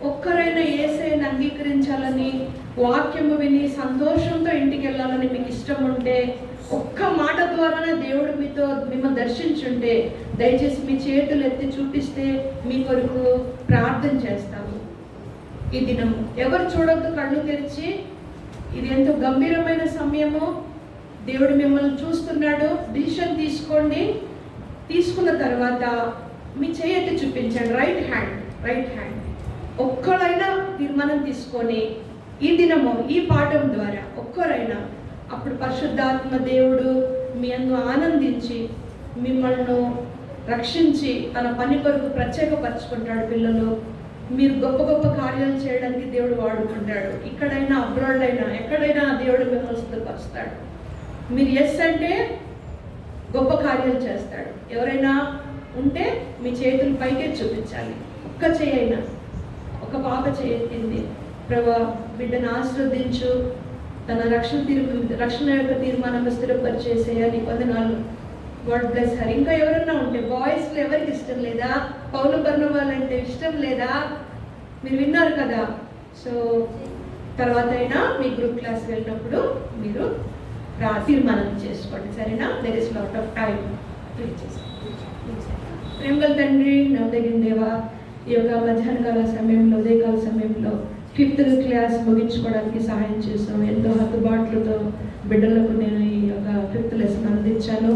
ఒక్కరైనా యేసయ్యను అంగీకరించాలని, వాక్యము విని సంతోషంతో ఇంటికి వెళ్ళాలని మీకు ఇష్టం ఉంటే, ఒక్క మాట ద్వారానే దేవుడు మిమ్మల్ని దర్శించుంటే, దయచేసి మీ చేతులు ఎత్తి చూపిస్తే మీ కొరకు ప్రార్థన చేస్తాము. ఈ దినము ఎవరు చూడొద్దు, కళ్ళు తెరిచి. ఇది ఎంతో గంభీరమైన సమయము. దేవుడు మిమ్మల్ని చూస్తున్నాడు. డిసిషన్ తీసుకోండి. తీసుకున్న తర్వాత మీ చేయెత్తి చూపించండి. Right hand. ఒక్కరైనా తీర్మానం తీసుకొని ఈ దినము ఈ పాఠం ద్వారా ఒక్కరైనా, అప్పుడు పరిశుద్ధాత్మ దేవుడు మీ అందు ఆనందించి మిమ్మల్ని రక్షించి తన పని కొరకు ప్రత్యేకపరచుకుంటాడు. పిల్లలు, మీరు గొప్ప గొప్ప కార్యాలు చేయడానికి దేవుడు వాడుకుంటాడు. ఇక్కడైనా, అబ్రాడ్ అయినా, ఎక్కడైనా దేవుడు మిమ్మల్ని సిద్ధపరుస్తాడు. మీరు ఎస్ అంటే గొప్ప కార్యాలు చేస్తాడు. ఎవరైనా ఉంటే మీ చేతులు పైకే చూపించాలి. ఒక్క చేయైనా, ఒక పాప చేయెత్తింది, ప్రభా బిడ్డను ఆశీర్వదించు, తన రక్షణ యొక్క తీర్మానం స్థిరపరిచేసేయ, నీ వందనాలు, గాడ్ బ్లెస్ హర్. ఇంకా ఎవరన్నా ఉంటే, బాయ్స్లో ఎవరికి ఇష్టం లేదా? పౌలు బర్నబాలంటే ఇష్టం లేదా? మీరు విన్నారు కదా. సో తర్వాత అయినా మీ గ్రూప్ క్లాస్ వెళ్ళినప్పుడు మీరు తీర్మానం చేసుకోండి, సరేనా? There is lot of time. ప్రేమగల తండ్రి, నమ్మదగిన దేవా, ఈ యొక్క మధ్యాహ్న కాల సమయంలో, ఉదయకాల సమయంలో 5th క్లాస్ ముగించుకోవడానికి సహాయం చేసాం. ఎంతో హద్దుబాట్లతో బిడ్డలకు నేను ఈ యొక్క 5th లెసన్ అందించాను.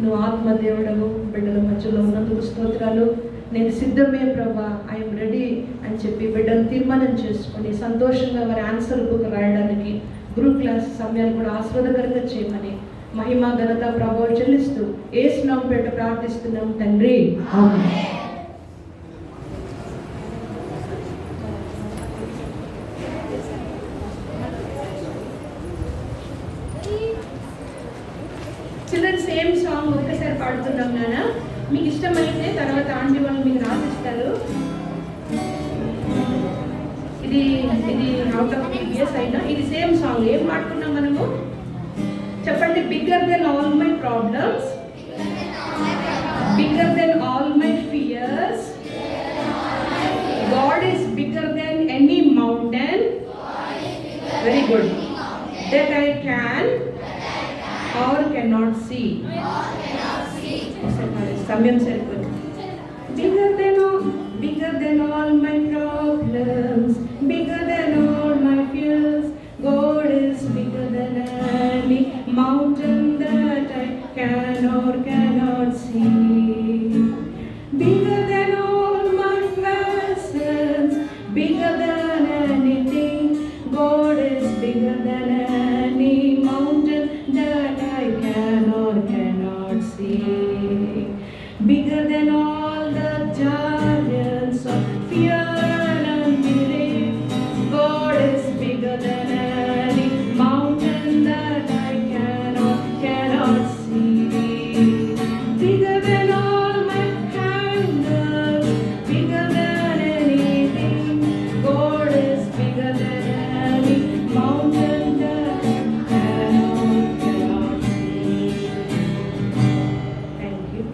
నువ్వు ఆత్మదేవుడవు, బిడ్డల మధ్యలో ఉన్నందుకు స్తోత్రాలు. నేను సిద్ధమే ప్రభా, ఐఎమ్ రెడీ అని చెప్పి బిడ్డలు తీర్మానం చేసుకొని సంతోషంగా వారి ఆన్సర్ బుక్ రాయడానికి గ్రూప్ క్లాస్ సమయాన్ని కూడా ఆస్వాదకరంగా చేయమని మహిమ ఘనత ప్రభావం చెల్లిస్తూ యేసు నామమున పేరిట ప్రార్థిస్తున్నాం తండ్రి, ఆమేన్. చిల్డ్రన్ సేమ్ సాంగ్ ఒక్కసారి పాడుతున్నాం నాన్న. మీకు ఇష్టమైతే తర్వాత ఆంటీ వాళ్ళు మీకు రాసిస్తారు. ఇది అవుట్ ఆఫ్ ప్రీవియస్ అయినా ఇది సేమ్ సాంగ్. ఏం పాడుకున్నాం మనము చెప్పండి. Bigger than all my problems, bigger than all my fears, God is bigger than any mountain, very good, that I can or cannot see. సమయం సరిపోతుంది. Bigger than all my problems, bigger than all my fears, God is bigger than any mountain that I can or cannot see. Bigger than all my passions, bigger than anything, God is bigger than any mountain that I can or cannot see. Bigger than all the giants of fear and unbelief, God is bigger than any mountain that I can or cannot see. Bigger than all my handles, bigger than anything, God is bigger than any mountain that I can or cannot see. Thank you.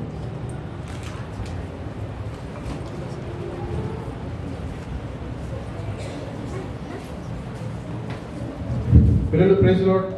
పిల్లలు praise lord.